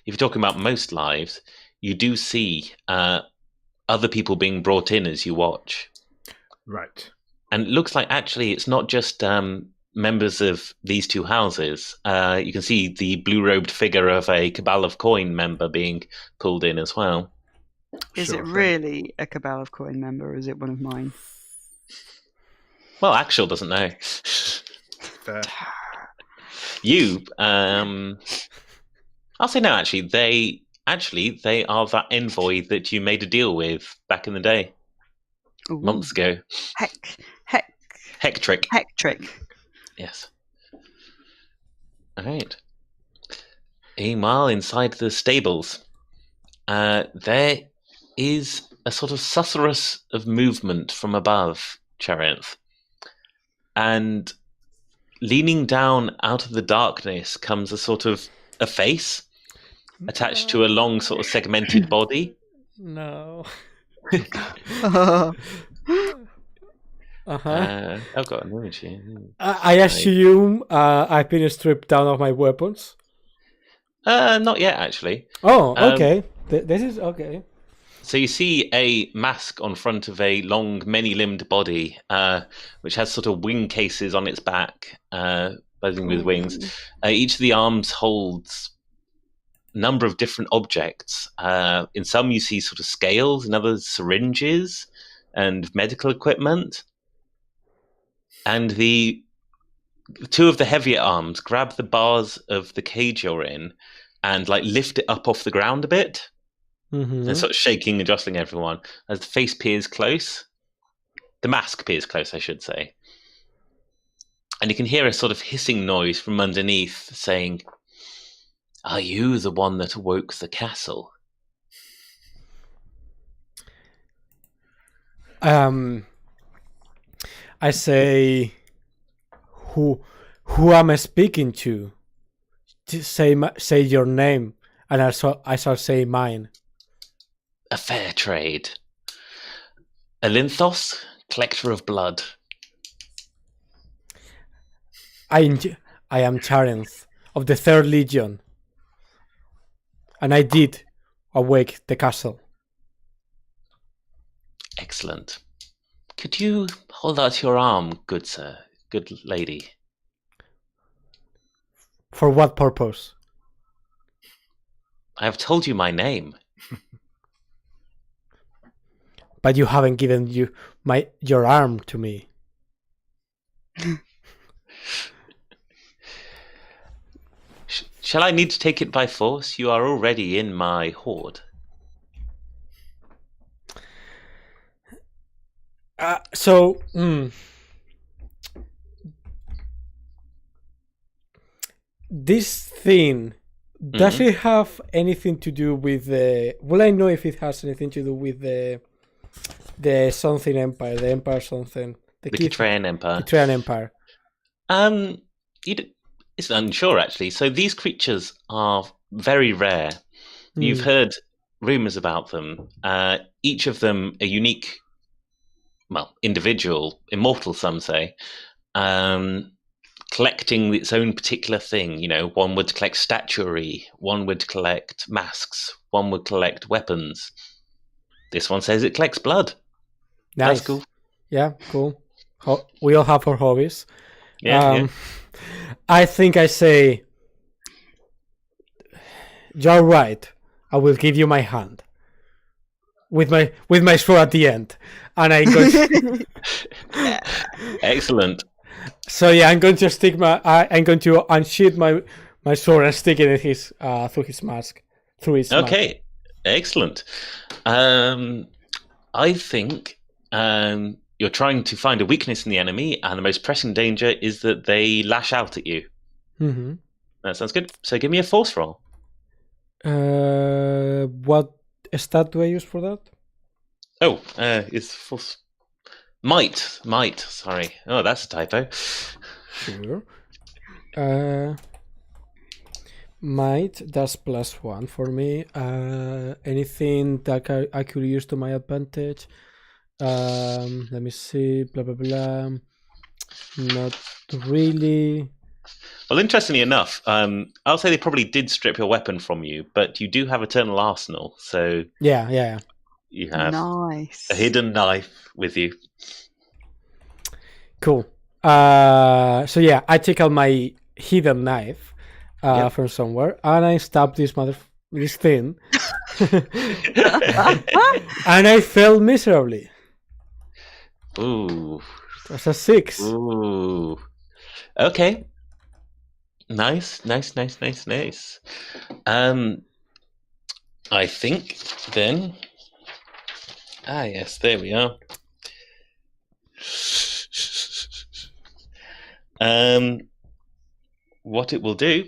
Speaker 2: if you're talking about most lives, you do see other people being brought in as you watch.
Speaker 4: Right.
Speaker 2: And it looks like actually it's not just members of these two houses. You can see the blue-robed figure of a Cabal of Coin member being pulled in as well.
Speaker 3: Is it really a Cabal of Coin member, or is it one of mine?
Speaker 2: Well, Axel doesn't know.
Speaker 4: Fair.
Speaker 2: You, I'll say no. Actually, they are that envoy that you made a deal with back in the day,
Speaker 3: Ooh.
Speaker 2: months ago. Hectrick. Yes. All right. Meanwhile, inside the stables, there is a sort of susurrus of movement from above, Charinth. And leaning down out of the darkness comes a sort of a face attached to a long sort of segmented body.
Speaker 1: No.
Speaker 3: Oh.
Speaker 2: I've got an image here.
Speaker 1: I assume I've been stripped down of my weapons.
Speaker 2: Not yet, actually.
Speaker 1: Oh, okay. This is okay.
Speaker 2: So you see a mask on front of a long, many-limbed body, which has sort of wing cases on its back, buzzing with wings. Each of the arms holds a number of different objects. In some you see sort of scales, in others syringes and medical equipment. And the two of the heavier arms grab the bars of the cage you're in and like lift it up off the ground a bit.
Speaker 1: Mm-hmm.
Speaker 2: And sort of shaking and jostling everyone as the face peers close. The mask peers close, I should say. And you can hear a sort of hissing noise from underneath saying, "Are you the one that awoke the castle?"
Speaker 1: I say, who am I speaking to? Just say your name, and I shall say mine.
Speaker 2: A fair trade. Elinthos, collector of blood.
Speaker 1: I am Charinth of the 3rd Legion, and I did awake the castle.
Speaker 2: Excellent. Could you hold out your arm, good sir, good lady?
Speaker 1: For what purpose?
Speaker 2: I have told you my name.
Speaker 1: But you haven't given your arm to me.
Speaker 2: Shall I need to take it by force? You are already in my horde.
Speaker 1: This thing, does it have anything to do with the... Will I know if it has anything to do with the something empire, the empire something?
Speaker 2: The Kitrean Empire.
Speaker 1: Kitrean Empire.
Speaker 2: It's unsure, actually. So these creatures are very rare. You've heard rumours about them. Each of them a unique, well, individual, immortal, some say, collecting its own particular thing. You know, one would collect statuary, one would collect masks, one would collect weapons. This one says it collects blood.
Speaker 1: Nice.
Speaker 2: That's cool.
Speaker 1: Yeah, cool. We all have our hobbies.
Speaker 2: Yeah.
Speaker 1: I think I say, you're right. I will give you my hand with my sword at the end, and I'm going to...
Speaker 2: Excellent.
Speaker 1: So yeah, I'm going to I'm going to unsheath my sword and stick it in his through his mask.
Speaker 2: Okay, excellent. I think you're trying to find a weakness in the enemy, and the most pressing danger is that they lash out at you.
Speaker 1: Mm-hmm.
Speaker 2: That sounds good. So give me a force roll.
Speaker 1: What stat do I use for that?
Speaker 2: Oh, it's force. Might. Sorry. Oh, that's a typo.
Speaker 1: Sure. Might, that's +1 for me. Anything that I could use to my advantage. Let me see. Blah blah blah. Not really.
Speaker 2: Well, interestingly enough, I'll say they probably did strip your weapon from you, but you do have Eternal Arsenal, so
Speaker 1: Yeah.
Speaker 2: you have
Speaker 3: Nice.
Speaker 2: a hidden knife with you.
Speaker 1: Cool. So yeah, I take out my hidden knife from somewhere, and I stab this thing, and I failed miserably.
Speaker 2: Ooh.
Speaker 1: That's a 6.
Speaker 2: Ooh. Okay. Nice. I think then. Yes, there we are. What it will do,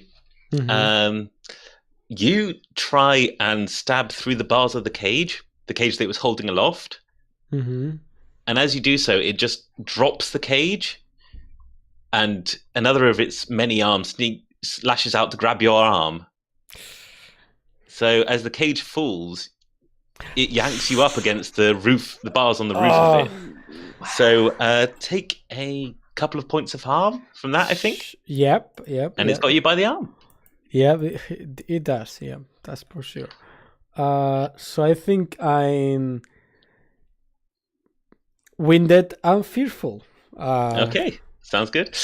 Speaker 2: you try and stab through the bars of the cage that it was holding aloft.
Speaker 1: Mm-hmm.
Speaker 2: And as you do so, it just drops the cage, and another of its many arms lashes out to grab your arm. So as the cage falls, it yanks you up against the roof, the bars on the roof of it. So take a couple of points of harm from that, I think.
Speaker 1: Yep.
Speaker 2: And it's got you by the arm.
Speaker 1: Yeah, it does. Yeah, that's for sure. So I think I'm winded and fearful.
Speaker 2: Okay, sounds good.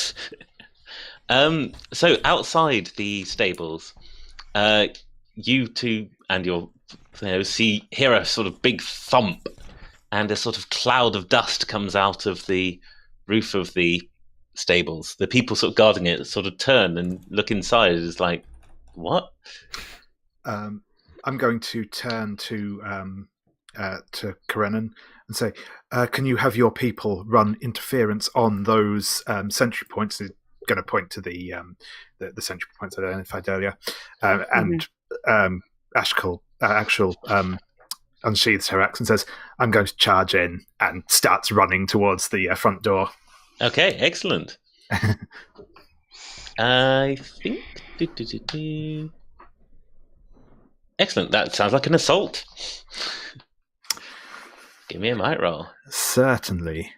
Speaker 2: So outside the stables, you two and your hear a sort of big thump, and a sort of cloud of dust comes out of the roof of the stables. The people sort of guarding it sort of turn and look inside. It's like, what?
Speaker 4: I'm going to turn to Karenin and say, can you have your people run interference on those sentry points? He's going to point to the sentry points I identified earlier. And Ashkel unsheathes her axe and says, I'm going to charge in, and starts running towards the front door.
Speaker 2: Okay, excellent. I think... Excellent, that sounds like an assault. Give me a might roll.
Speaker 4: Certainly.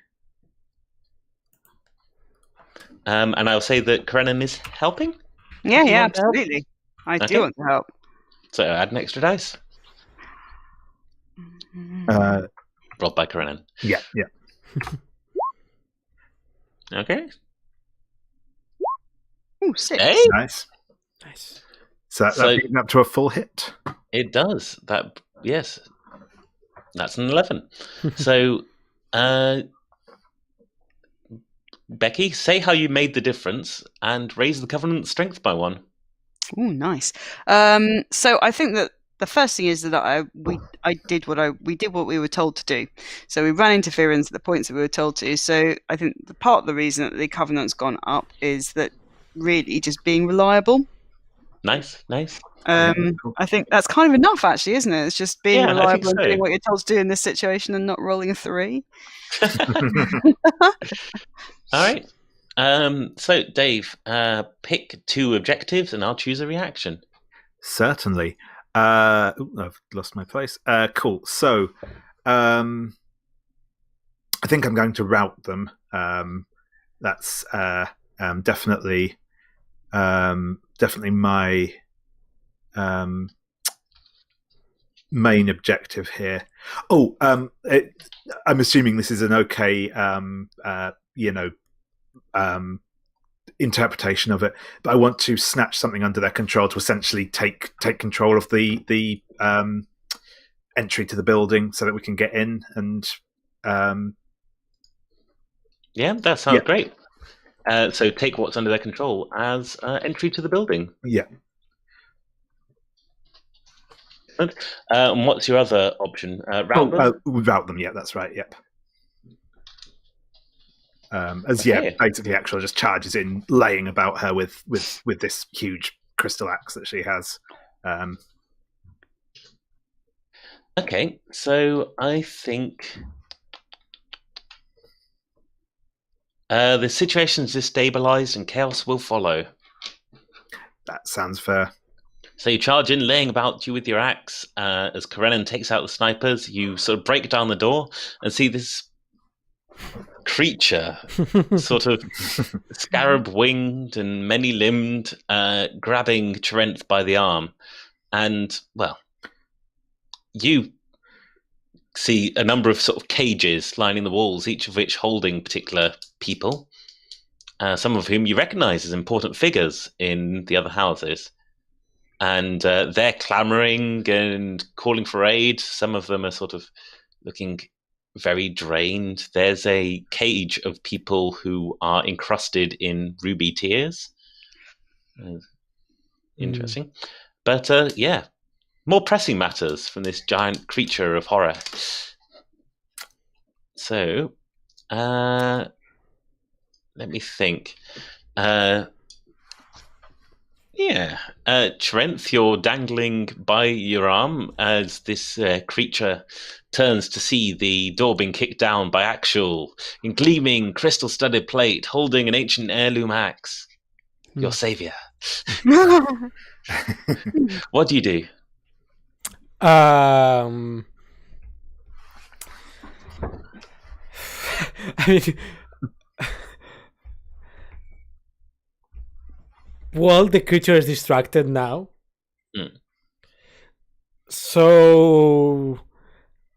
Speaker 2: And I'll say that Karenin is helping?
Speaker 3: Yeah, absolutely. I do want to help.
Speaker 2: So add an extra dice. Rolled by Karenin.
Speaker 4: Yeah.
Speaker 2: Okay.
Speaker 3: Ooh, 6.
Speaker 2: Hey?
Speaker 4: Nice. So that's beating up to a full hit.
Speaker 2: It does. Yes. That's an 11. So, Becky, say how you made the difference and raise the Covenant strength by 1.
Speaker 3: Ooh, nice. So I think that the first thing is that we did what we were told to do. So we ran interference at the points that we were told to. So I think the part of the reason that the Covenant's gone up is that really just being reliable.
Speaker 2: Nice.
Speaker 3: I think that's kind of enough, actually, isn't it? It's just being reliable and doing what you're told to do in this situation and not rolling a 3.
Speaker 2: All right. So, Dave, pick 2 objectives and I'll choose a reaction.
Speaker 4: Certainly. I've lost my place. Cool. So, I think I'm going to route them. That's definitely my main objective here. I'm assuming this is an okay, interpretation of it, but I want to snatch something under their control to essentially take control of the entry to the building so that we can get in and
Speaker 2: that sounds great. So take what's under their control as entry to the building.
Speaker 4: Yeah.
Speaker 2: And what's your other option? Route them?
Speaker 4: Route them, yeah, that's right, yep. Basically Axel just charges in, laying about her with this huge crystal axe that she has.
Speaker 2: Okay, so I think the situation's destabilized and chaos will follow.
Speaker 4: That sounds fair.
Speaker 2: So you charge in, laying about you with your axe. As Karenin takes out the snipers, you sort of break down the door and see this creature, sort of scarab-winged and many-limbed, grabbing Trent by the arm. And, well, you see a number of sort of cages lining the walls, each of which holding particular people, some of whom you recognize as important figures in the other houses. And they're clamoring and calling for aid. Some of them are sort of looking very drained. There's a cage of people who are encrusted in ruby tears. Interesting. But yeah, more pressing matters from this giant creature of horror. So, let me think. Trent, you're dangling by your arm as this creature turns to see the door being kicked down by Actual in gleaming crystal-studded plate, holding an ancient heirloom axe. Your savior. What do you do?
Speaker 1: I mean, well, the creature is distracted now. So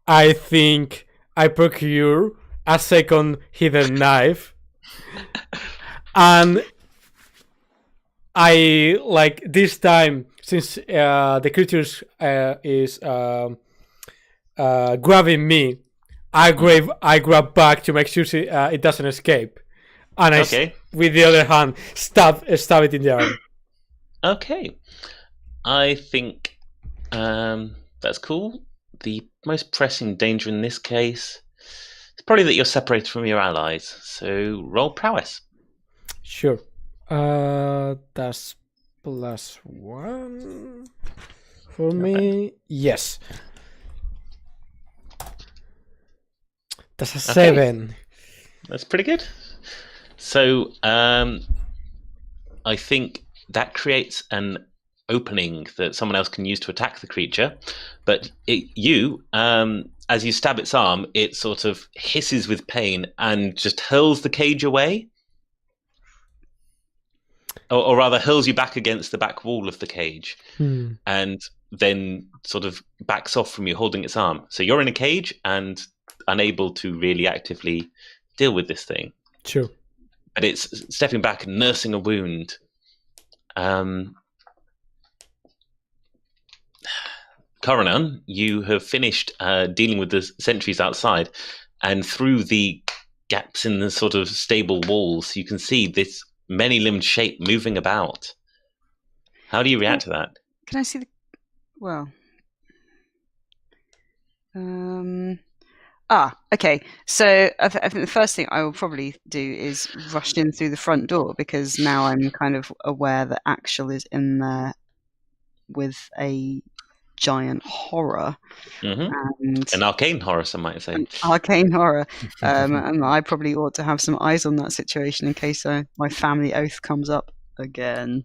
Speaker 1: I think I procure a second hidden knife. And I, like, this time, since the creature is grabbing me, I grab back to make sure it doesn't escape. And I, with the other hand, stab it in the arm.
Speaker 2: Okay. I think that's cool. The most pressing danger in this case is probably that you're separated from your allies. So roll prowess.
Speaker 1: Sure. That's +1 for me. Yes. That's a 7.
Speaker 2: That's pretty good. So I think that creates an opening that someone else can use to attack the creature. But as you stab its arm, it sort of hisses with pain and just hurls the cage away. Or rather, hurls you back against the back wall of the cage. And then sort of backs off from you, holding its arm. So you're in a cage and unable to really actively deal with this thing.
Speaker 1: Sure.
Speaker 2: But it's stepping back and nursing a wound. Coronan, you have finished dealing with the sentries outside, and through the gaps in the sort of stable walls, you can see this many-limbed shape moving about. How do you react to that?
Speaker 3: Can I see the... Well... okay. So I think the first thing I will probably do is rush in through the front door, because now I'm kind of aware that Actual is in there with a giant horror. And
Speaker 2: an arcane horror, some might say.
Speaker 3: Arcane horror. And I probably ought to have some eyes on that situation in case my family oath comes up again.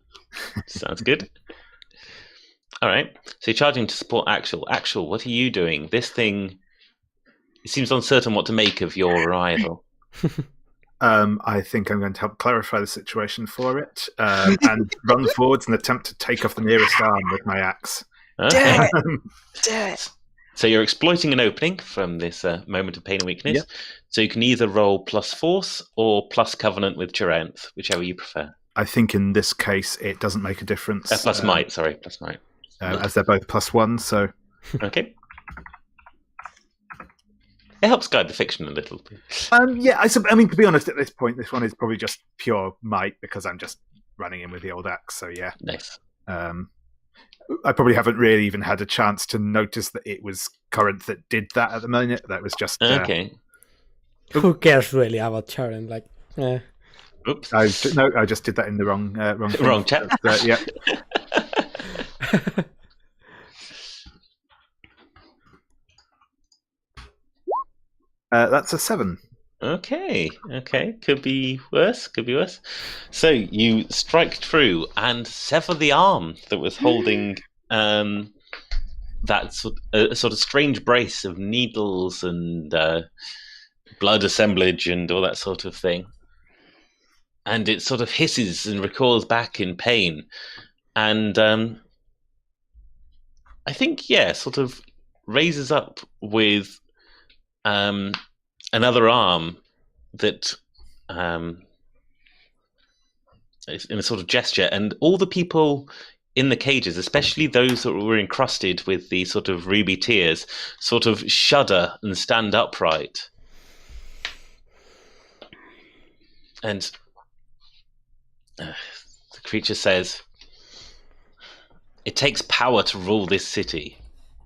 Speaker 2: Sounds good. All right. So you're charging to support Actual. Actual, what are you doing? This thing... It seems uncertain what to make of your arrival.
Speaker 4: I think I'm going to help clarify the situation for it and run forwards and attempt to take off the nearest arm with my axe.
Speaker 2: Okay.
Speaker 3: Do it.
Speaker 2: So you're exploiting an opening from this moment of pain and weakness.
Speaker 4: Yep.
Speaker 2: So you can either roll plus force or plus covenant with Chiranth, whichever you prefer.
Speaker 4: I think in this case it doesn't make a difference.
Speaker 2: Plus might, plus might.
Speaker 4: As they're both +1, so...
Speaker 2: Okay. It helps guide the fiction a little bit.
Speaker 4: I mean, to be honest, at this point, this one is probably just pure might, because I'm just running in with the old axe, so yeah.
Speaker 2: Nice.
Speaker 4: I probably haven't really even had a chance to notice that it was Corinth that did that at the moment. That was just...
Speaker 2: Okay.
Speaker 1: Who cares really about Charon? Like,
Speaker 2: Oops.
Speaker 4: I just did that in the wrong
Speaker 2: wrong chapter.
Speaker 4: Yeah. That's a 7.
Speaker 2: Okay. Could be worse. So you strike through and sever the arm that was holding that sort of strange brace of needles and blood assemblage and all that sort of thing. And it sort of hisses and recoils back in pain. And I think, sort of raises up with another arm that is in a sort of gesture. And all the people in the cages, especially those that were encrusted with the sort of ruby tears, sort of shudder and stand upright. And the creature says, "It takes power to rule this city,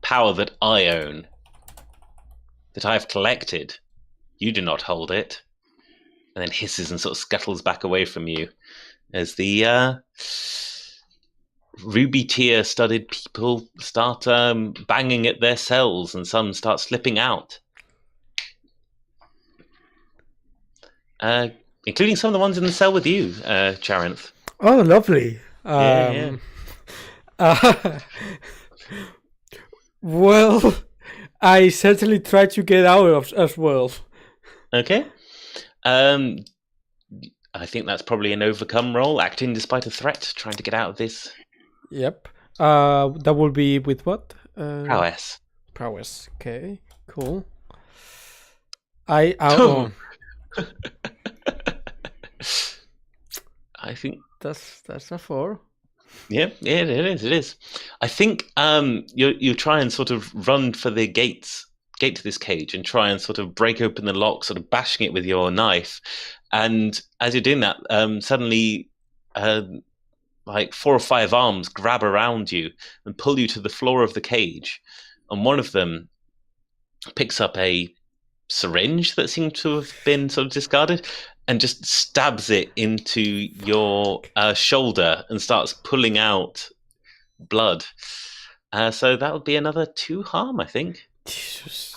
Speaker 2: power that I own, that I have collected. You do not hold it." And then hisses and sort of scuttles back away from you as the ruby tear studded people start banging at their cells, and some start slipping out. Including some of the ones in the cell with you, Charinth.
Speaker 1: Oh, lovely.
Speaker 2: Yeah.
Speaker 1: Well, I certainly try to get out as well.
Speaker 2: Okay. I think that's probably an overcome roll, acting despite a threat, trying to get out of this.
Speaker 1: Yep. That will be with what?
Speaker 2: Prowess.
Speaker 1: Prowess. Okay. Cool. I
Speaker 2: think
Speaker 1: that's a 4.
Speaker 2: Yeah, it is. I think you try and sort of run for the gate to this cage and try and sort of break open the lock, sort of bashing it with your knife. And as you're doing that, suddenly like 4 or 5 arms grab around you and pull you to the floor of the cage. And one of them picks up a syringe that seemed to have been sort of discarded and just stabs it into your shoulder and starts pulling out blood. So that would be another 2 harm, I think.
Speaker 1: Jesus.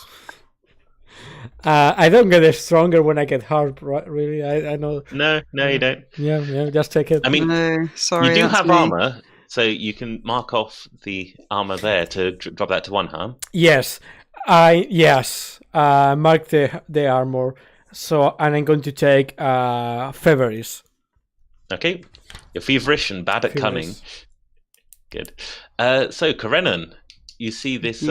Speaker 1: I don't get stronger when I get hurt, right? Really? I know.
Speaker 2: No, you don't.
Speaker 1: Yeah, just take it.
Speaker 2: I mean,
Speaker 3: no, sorry,
Speaker 2: you do have
Speaker 3: me.
Speaker 2: armor, so you can mark off the armor there to drop that to 1 harm.
Speaker 1: Yes. Mark the armor. So, and I'm going to take feverish.
Speaker 2: Okay. You're feverish and bad at cunning. Good. So, Karenan, you see this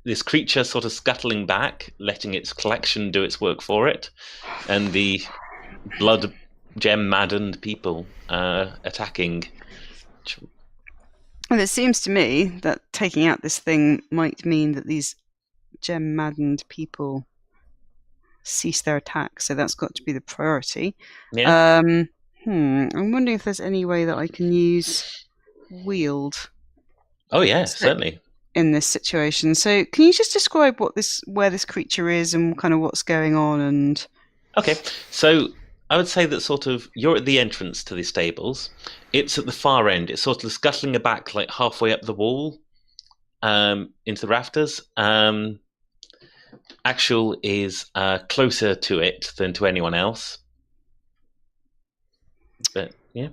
Speaker 2: this creature sort of scuttling back, letting its collection do its work for it, and the blood gem-maddened people attacking.
Speaker 3: And it seems to me that taking out this thing might mean that these gem-maddened people cease their attack, so that's got to be the priority.
Speaker 2: Yeah.
Speaker 3: I'm wondering if there's any way that I can use wield.
Speaker 2: Oh yeah, certainly.
Speaker 3: In this situation. So can you just describe where this creature is and kind of what's going on? And
Speaker 2: okay, so I would say that sort of you're at the entrance to the stables. It's at the far end. It's sort of scuttling back like halfway up the wall into the rafters. Actual is closer to it than to anyone else. But yeah.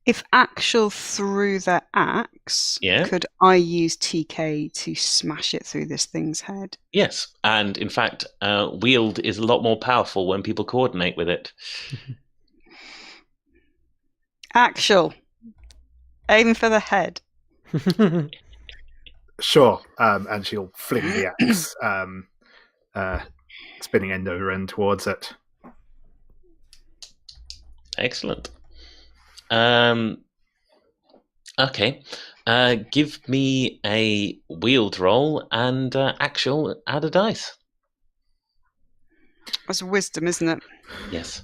Speaker 3: If Actual threw their axe, could I use TK to smash it through this thing's head?
Speaker 2: Yes, and in fact, wield is a lot more powerful when people coordinate with it.
Speaker 3: Actual, aim for the head.
Speaker 4: Sure, and she'll fling the axe, spinning end over end towards it.
Speaker 2: Excellent. Okay. Give me a wield roll and Actual add a dice.
Speaker 3: That's wisdom, isn't it?
Speaker 2: Yes.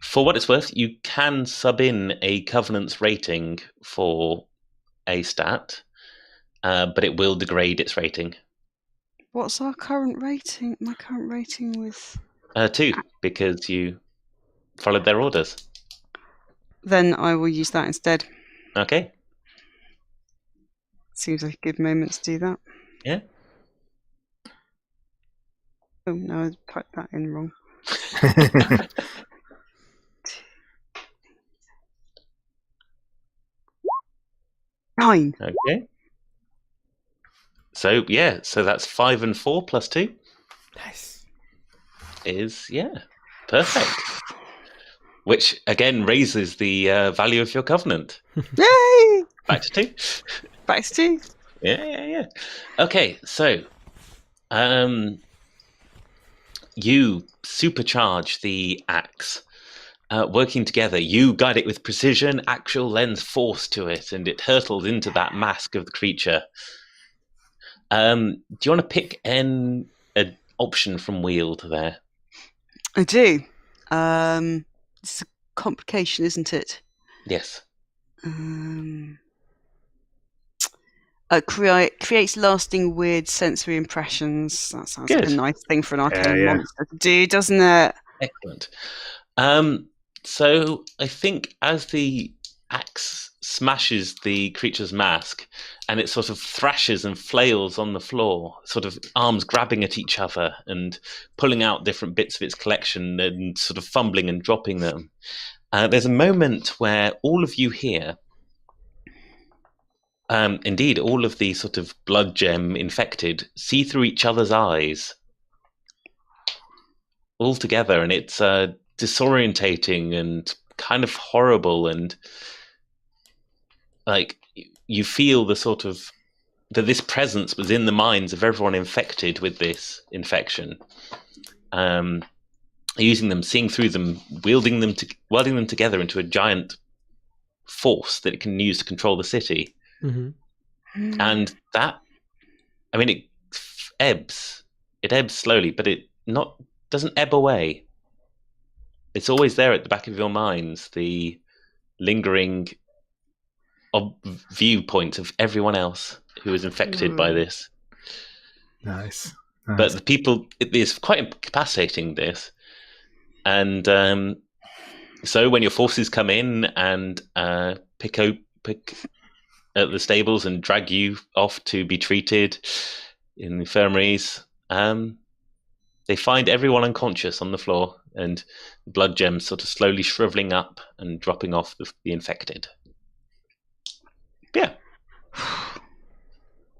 Speaker 2: For what it's worth, you can sub in a Covenant's rating for a stat, but it will degrade its rating.
Speaker 3: What's our current rating? My current rating with
Speaker 2: 2, because you followed their orders.
Speaker 3: Then I will use that instead.
Speaker 2: Okay.
Speaker 3: Seems like a good moment to do that.
Speaker 2: Yeah.
Speaker 3: Oh no, I typed that in wrong. 9.
Speaker 2: Okay. So that's 5 and 4 plus 2.
Speaker 1: Nice.
Speaker 2: is perfect. Which again raises the value of your covenant.
Speaker 3: Yay!
Speaker 2: Back to 2.
Speaker 3: Back to 2.
Speaker 2: Yeah. Okay, so you supercharge the axe. Working together, you guide it with precision. Actual lends force to it, and it hurtles into that mask of the creature. Do you want to pick an option from wield there?
Speaker 3: I do. It's a complication, isn't it?
Speaker 2: Yes.
Speaker 3: Creates lasting weird sensory impressions. That sounds
Speaker 2: Good.
Speaker 3: like a nice thing for an arcane
Speaker 4: Yeah.
Speaker 3: monster to do, doesn't it?
Speaker 2: Excellent. So I think as the axe smashes the creature's mask and it sort of thrashes and flails on the floor, sort of arms grabbing at each other and pulling out different bits of its collection and sort of fumbling and dropping them, there's a moment where all of you hear, indeed all of the sort of blood gem infected, see through each other's eyes all together, and it's disorientating and kind of horrible, and like you feel the sort of that this presence was in the minds of everyone infected with this infection, using them, seeing through them, welding them together into a giant force that it can use to control the city.
Speaker 1: Mm-hmm.
Speaker 2: And that, I mean, it ebbs slowly, but it doesn't ebb away. It's always there at the back of your minds, the lingering viewpoint of everyone else who is infected by this.
Speaker 4: Nice.
Speaker 2: But the people, it's quite incapacitating, this. And so when your forces come in and pick at the stables and drag you off to be treated in the infirmaries, they find everyone unconscious on the floor and blood gems sort of slowly shriveling up and dropping off the infected. Yeah.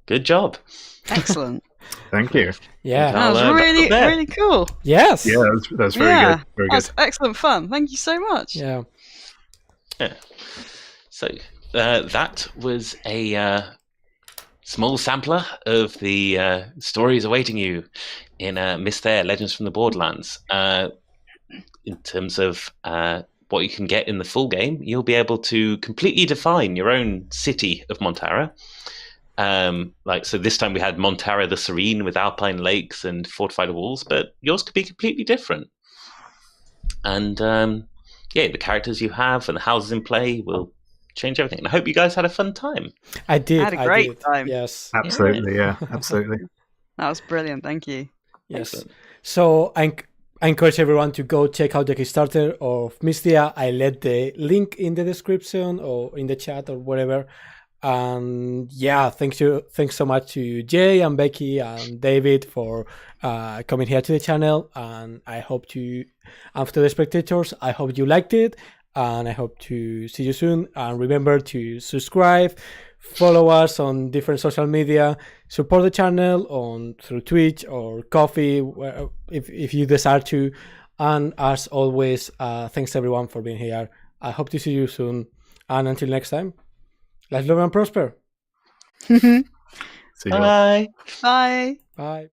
Speaker 2: Good job.
Speaker 3: Excellent.
Speaker 4: Thank you.
Speaker 1: Yeah.
Speaker 3: That was really, really cool.
Speaker 1: Yes.
Speaker 4: Yeah, that's very good. Very
Speaker 3: That's
Speaker 4: good.
Speaker 3: excellent fun. Thank you so much.
Speaker 1: Yeah.
Speaker 2: So that was a small sampler of the stories awaiting you in Mysthea, Legends from the Borderlands. In terms of what you can get in the full game, you'll be able to completely define your own city of Montara. So this time we had Montara the Serene with alpine lakes and fortified walls, but yours could be completely different. And the characters you have and the houses in play will change everything. And I hope you guys had a fun time.
Speaker 1: I did.
Speaker 3: I had a great time.
Speaker 1: Yes.
Speaker 4: Absolutely. Yeah. Absolutely.
Speaker 3: That was brilliant. Thank you.
Speaker 1: Yes.
Speaker 2: Excellent.
Speaker 1: So I encourage everyone to go check out the Kickstarter of Mysthea. I let the link in the description or in the chat or wherever. And thanks so much to Jay and Becky and David for coming here to the channel. And I hope after the spectators, I hope you liked it. And I hope to see you soon. And remember to subscribe, follow us on different social media, support the channel through Twitch or Coffee, if you desire to. And as always, thanks everyone for being here. I hope to see you soon. And until next time, let's love and prosper.
Speaker 4: See you all.
Speaker 2: Bye.
Speaker 3: Bye.
Speaker 1: Bye.